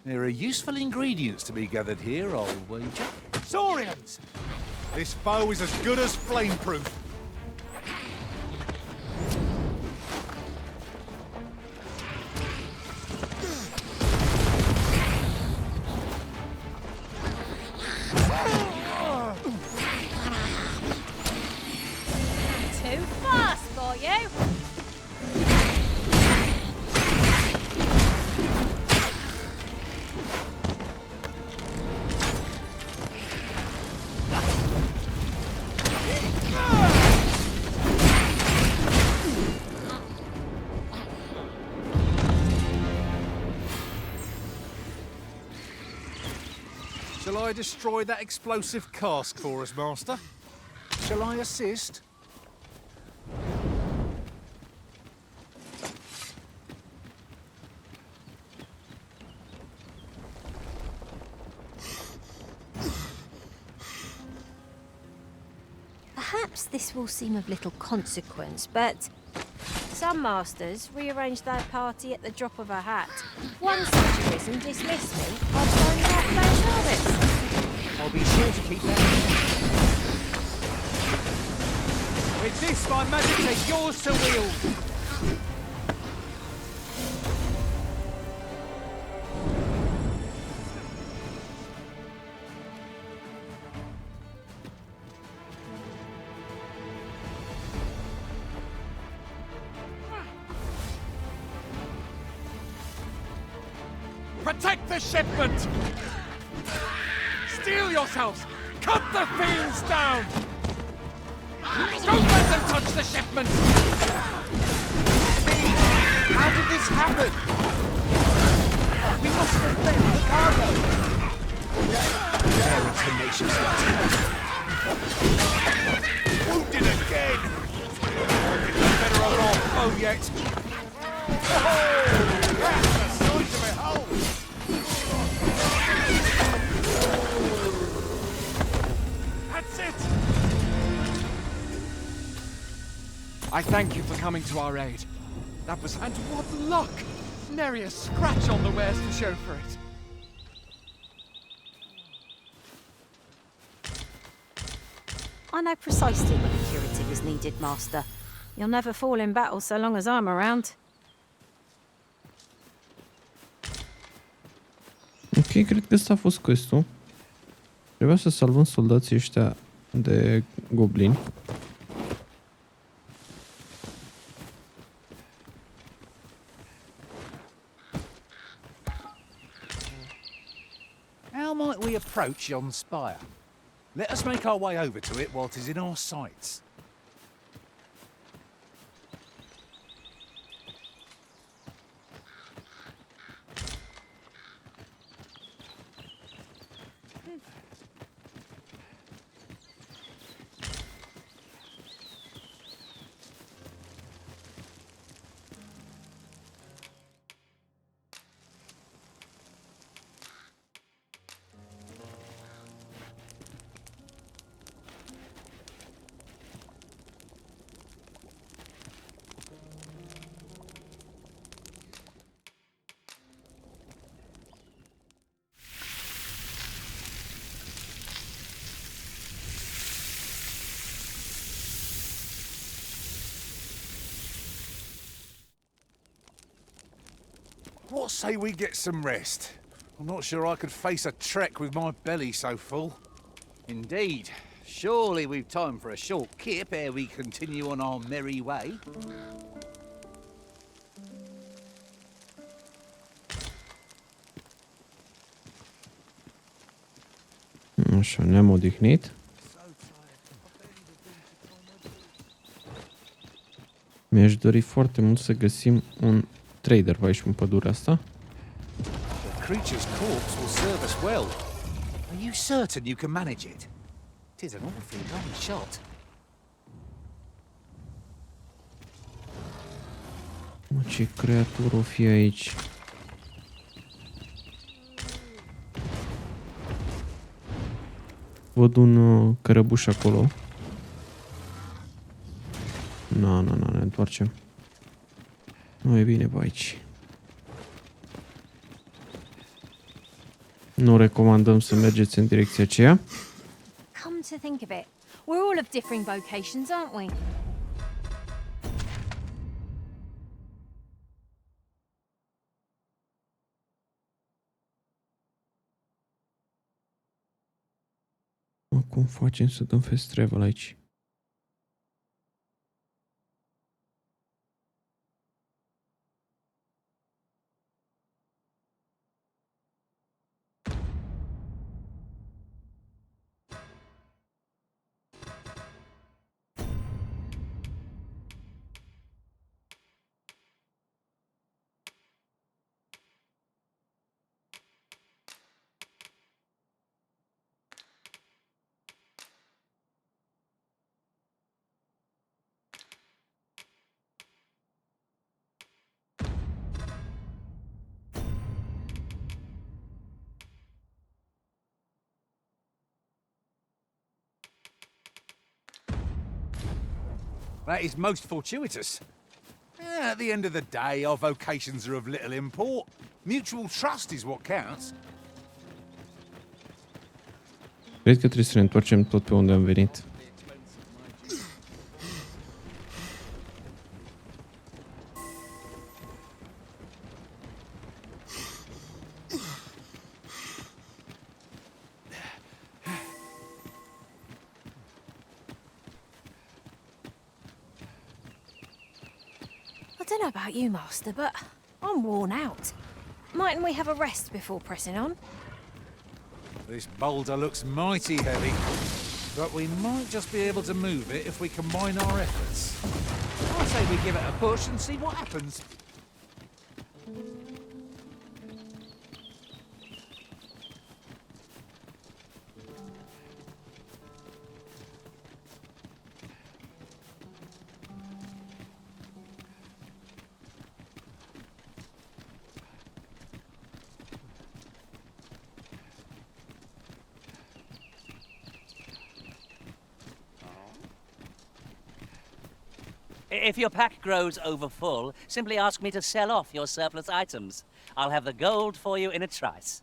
There are useful ingredients to be gathered here, I'll wager. Saurians! This bow is as good as flameproof. Too fast for you. Shall I destroy that explosive cask for us, Master? Shall I assist? Perhaps this will seem of little consequence, but some masters rearrange their party at the drop of a hat. One such Arisen dismissed me after I left their service. I'll be sure to keep that in mind. With this, my magic, yours to wield. Protect the shipment! Steel yourselves! Cut the fiends down! Don't let them touch the shipment! How did this happen? We must defend the cargo. Very tenacious Wounded again. Better on our foe yet. Oh, that's a sight to behold. That's it! I thank you for coming to our aid. That was... And what luck! Nary a scratch on the wares to show for it. I know precisely when a curative is needed, Master. You'll never fall in battle so long as I'm around. Ok, cred că ăsta a fost quest-ul. Trebuia să salvăm soldații ăștia de goblini. How might we approach yon spire? Let us make our way over to it while 'tis in our sights. What say we get some rest? I'm not sure I could face a trek with my belly so full. Indeed. Surely we've time for a short kip ere we continue on our merry way. Așa, ne-am odihnit. Mi-aș dori foarte mult să găsim un trader pe aici în pădurea asta. The creature's corpse will serve us well. Are you certain you can manage it? It is an awfully long shot. Mă, ce creatură o fi aici? Văd un cărăbuș acolo. Nu, ne întoarcem. Nu e bine pe aici. Nu recomandăm să mergeți în direcția aceea. Come to think of it, we're all of differing vocations, aren't we? Cum facem să dăm fast travel aici? That is most fortuitous. At the end of the day, our vocations are of little import. Mutual trust is what counts. Cred că trebuie să ne întoarcem tot pe unde am venit. I don't know about you, Master, but I'm worn out. Mightn't we have a rest before pressing on? This boulder looks mighty heavy, but we might just be able to move it if we combine our efforts. I say we give it a push and see what happens. If your pack grows over full, simply ask me to sell off your surplus items. I'll have the gold for you in a trice.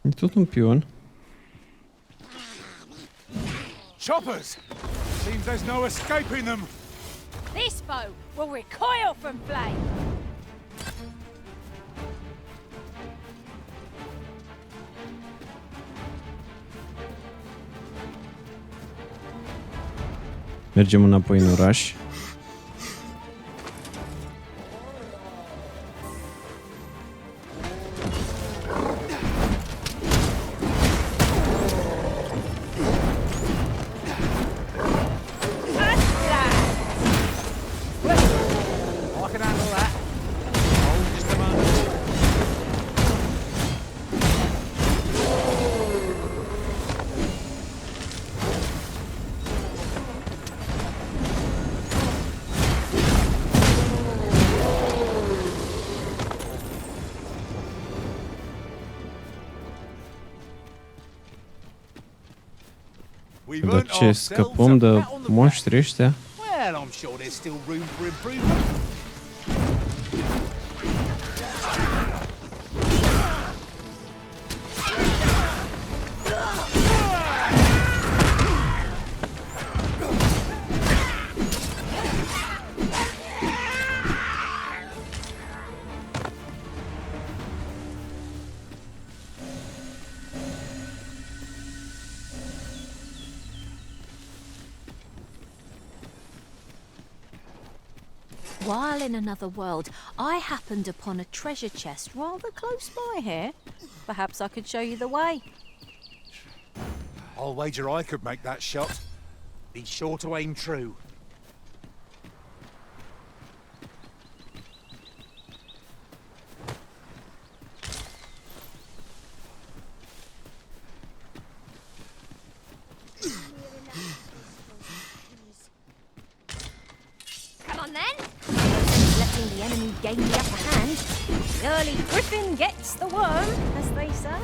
E tot un pion. Choppers! Seems there's no escaping them. This boat will recoil from flame. Mergem înapoi în oraș. I can handle that. Hold just a moment. Dar ce, scăpăm de monștri ăștia? Well, I'm sure there's still room for improvement. While in another world, I happened upon a treasure chest rather close by here. Perhaps I could show you the way. I'll wager I could make that shot. Be sure to aim true. Come on then. Letting the enemy gain the upper hand. The early griffin gets the worm, as they say.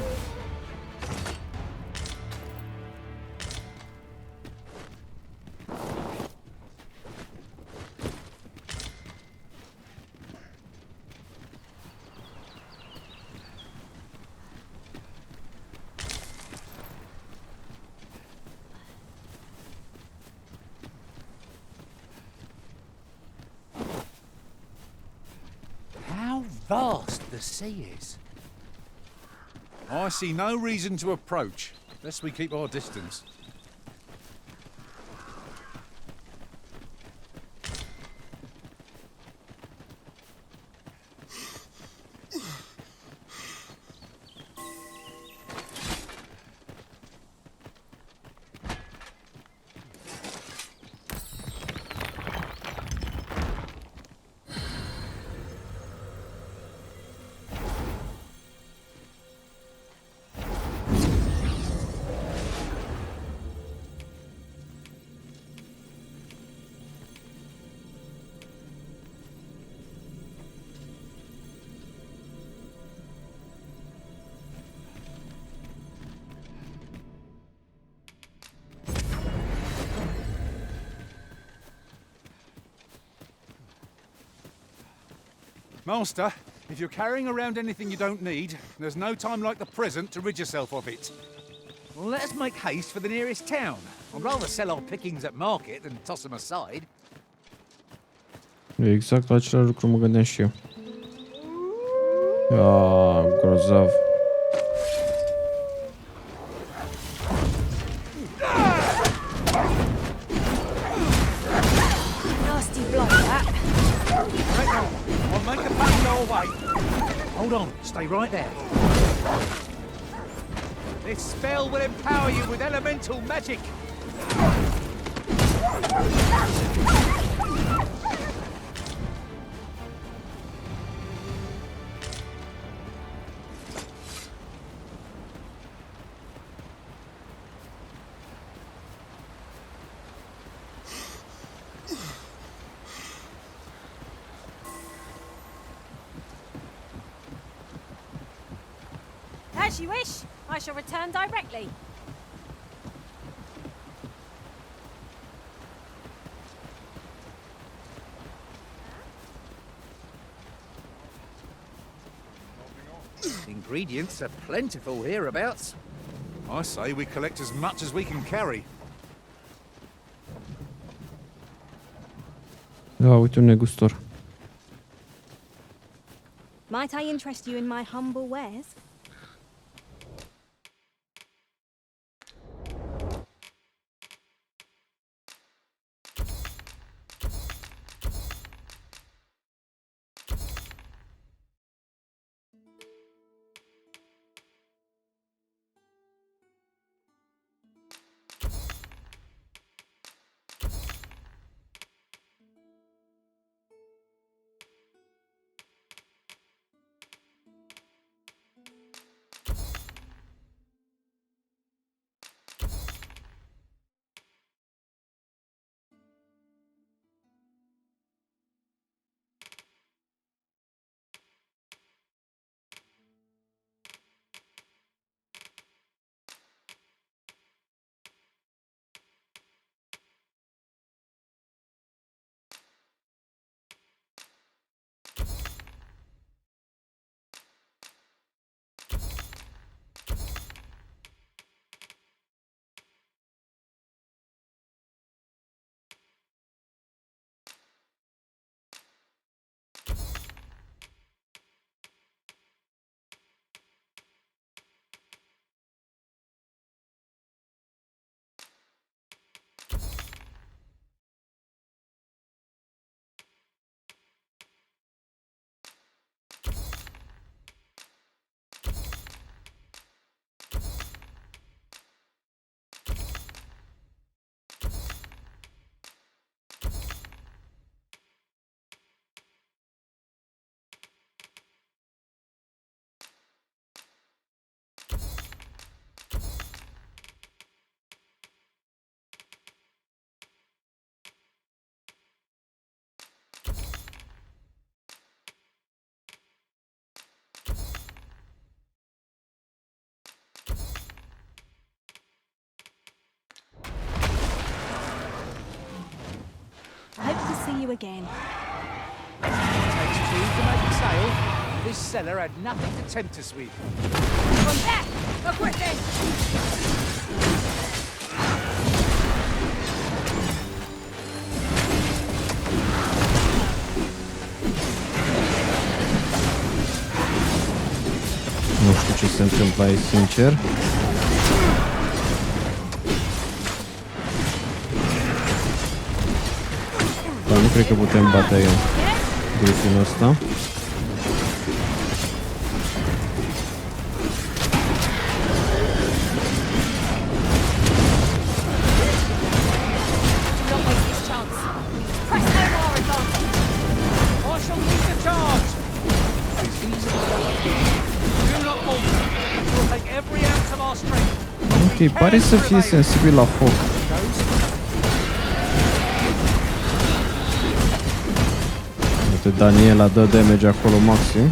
How vast the sea is. I see no reason to approach, lest we keep our distance. Master, if you're carrying around anything you don't need, there's no time like the present to rid yourself of it. Well, let us make haste for the nearest town. I'd rather sell our pickings at market than toss them aside. Exact la același lucru mă gândeam și eu. Grozav. Nasty blow, that. I'll make the pack go away. Hold on, stay right there. This spell will empower you with elemental magic. As you wish. I shall return directly. Ingredients are plentiful hereabouts. I say we collect as much as we can carry. Uite un negustor. Might I interest you in my humble wares? see you again. It takes two to make a sale. This seller had nothing to tempt us with. From there! Look with this! Nu știu ce se întâmplă aici, sincer. Dar nu cred că putem bate grifinul ăsta. Ok, pare să fie sensibil la foc. Uite, Daniela dă damage acolo maxim.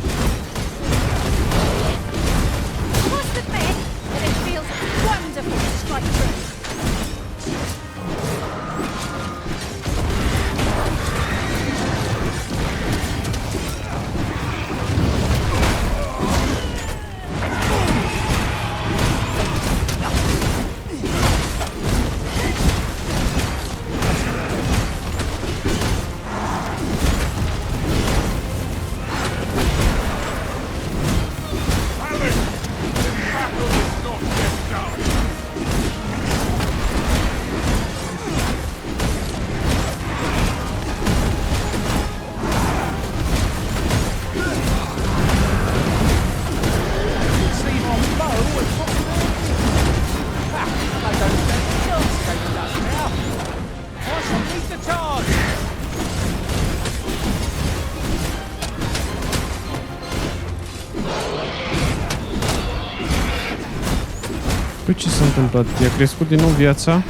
Păi ce s-a întâmplat? I-a crescut din nou viața?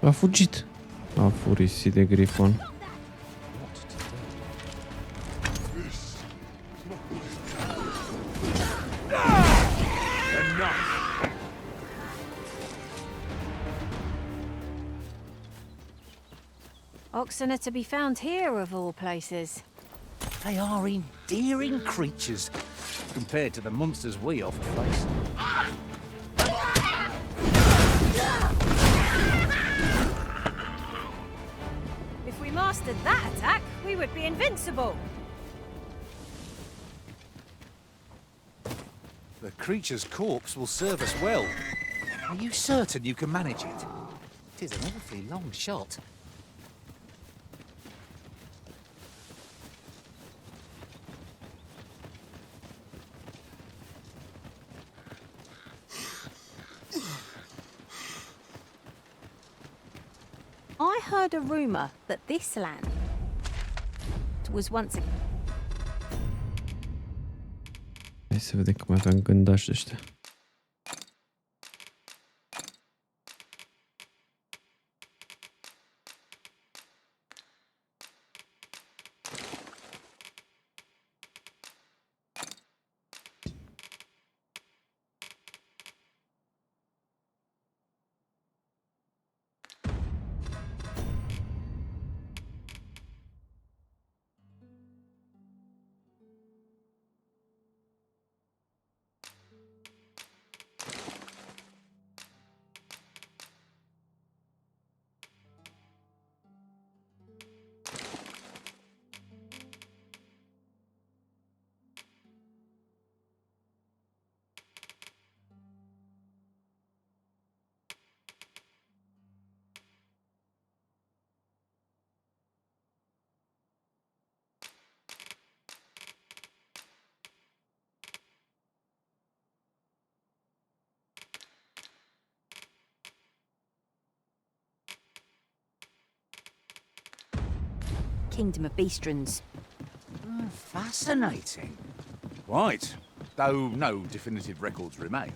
A fugit. A furisit de grifon. Oxen are to be found here, of all places. They are endearing creatures compared to the monsters we often face. If we mastered that attack, we would be invincible. The creature's corpse will serve us well. Are you certain you can manage it? It is an awfully long shot. I heard a rumour that this land was once a... Hai să vedem cum aveam gândași ăștia. Kingdom of Beastrons. Fascinating. Right, though no definitive records remain.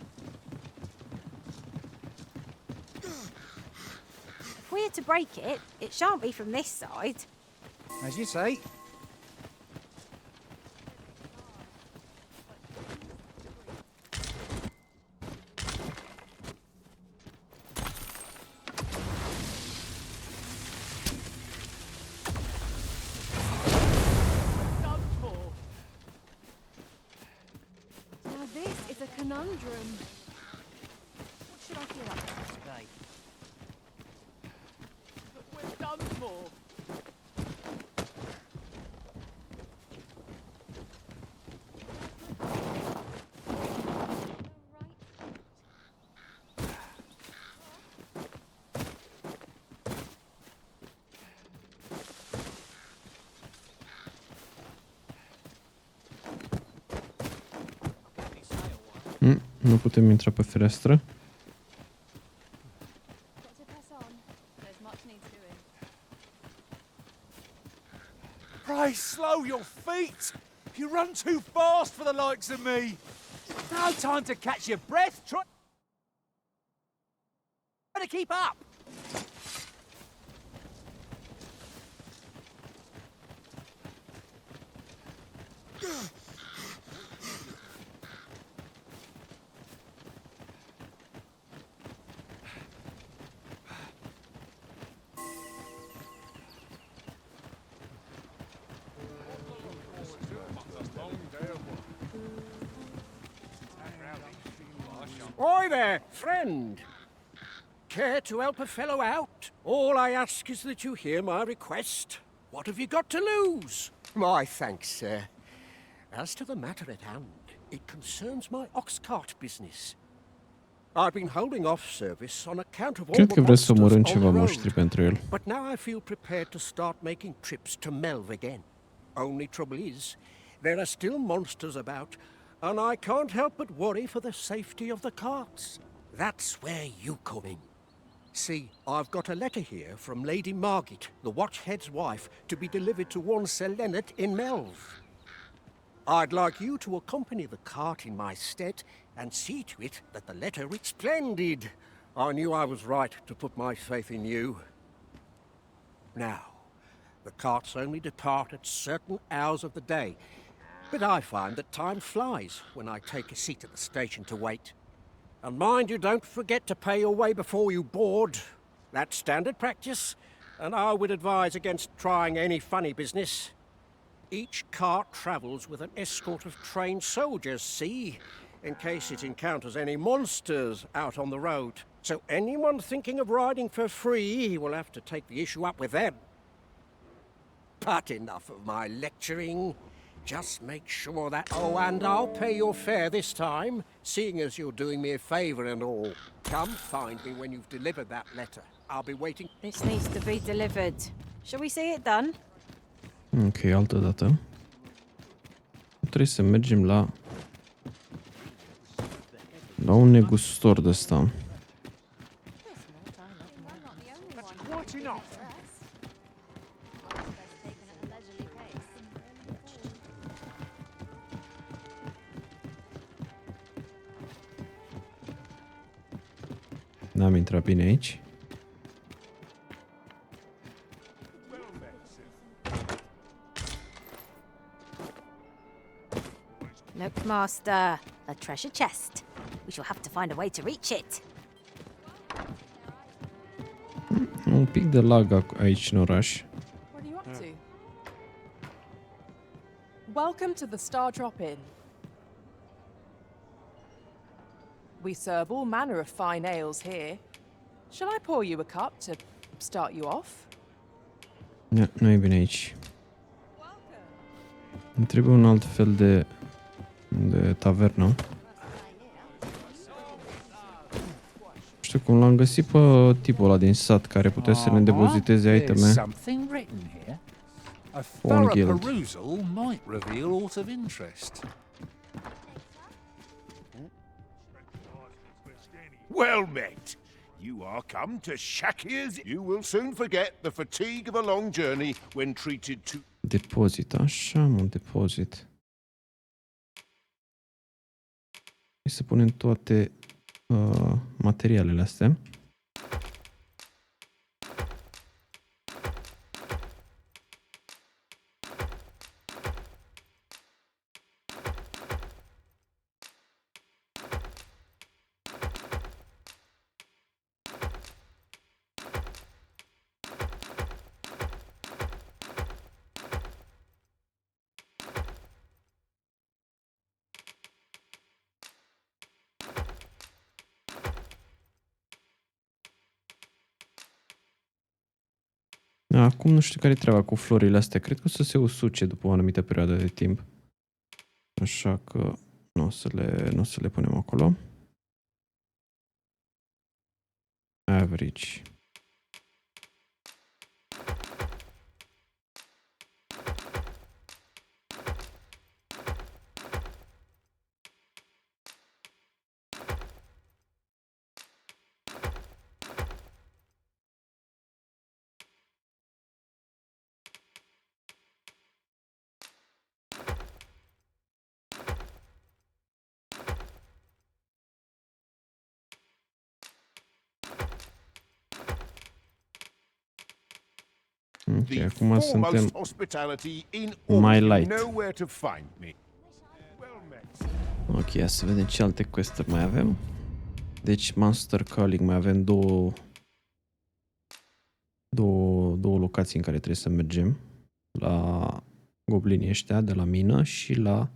If we're to break it, it shan't be from this side. As you say. Now this is a conundrum. What should I feel up to today? But we're done for. Nu putem intra pe fereastră. Pray slow your feet! You run too fast for the likes of me! No time to catch your breath, try to keep up! Oi there, friend. Care to help a fellow out? All I ask is that you hear my request. What have you got to lose? My thanks, sir. As to the matter at hand, it concerns my ox cart business. I've been holding off service on account of all Cred the că vreau să omorâm monsters on ceva the moștri road. pentru el. But now I feel prepared to start making trips to Melv again. Only trouble is, there are still monsters about, and I can't help but worry for the safety of the carts. That's where you come in. See, I've got a letter here from Lady Margit, the Watchhead's wife, to be delivered to one Sir Leonard in Melv. I'd like you to accompany the cart in my stead and see to it that the letter is splendid. I knew I was right to put my faith in you. Now, the carts only depart at certain hours of the day, but I find that time flies when I take a seat at the station to wait. And mind you don't forget to pay your way before you board. That's standard practice, and I would advise against trying any funny business. Each cart travels with an escort of trained soldiers, see, in case it encounters any monsters out on the road. So anyone thinking of riding for free will have to take the issue up with them. But enough of my lecturing. Just make sure that... Oh, and I'll pay your fare this time, seeing as you're doing me a favour and all. Come find me when you've delivered that letter. I'll be waiting... This needs to be delivered. Shall we see it done? Ok, altă dată. Trebuie să mergem la un negustor de ăsta. N-am intrat bine aici. Look, Master, a treasure chest. We shall have to find a way to reach it. Un pic de lag aici în oraș. What are you up to? Welcome to the Star Drop Inn. We serve all manner of fine ales here. Shall I pour you a cup to start you off? Nu e bine aici. Îmi trebuie un alt fel de tavernă. Nu știu cum l-am găsit pe tipul ăla din sat care putea să ne depoziteze iteme. Something written here. A One thorough guild. perusal might reveal aught of interest. Well met. You are come to Shakir's. You will soon forget the fatigue of a long journey when treated to... Depozit, așa, un depozit. Hai să punem toate materialele astea. Acum nu știu care e treaba cu florile astea. Cred că o să se usuce după o anumită perioadă de timp. Așa că nu o să le punem acolo. Average. Ok, acum suntem mai light. Ok, ia să vedem ce alte quest-uri mai avem. Deci Monster Calling mai avem două locații în care trebuie să mergem. La goblinii ăștia de la mină și la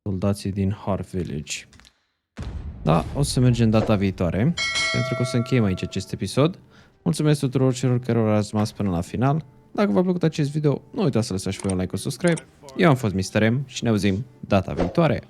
soldații din Harv Village. Da, o să mergem data viitoare, pentru că o să încheiem aici acest episod. Mulțumesc tuturor celor care au rămas până la final. Dacă v-a plăcut acest video, nu uitați să lăsați și voi un like, un subscribe. Eu am fost Mr. M și ne auzim data viitoare.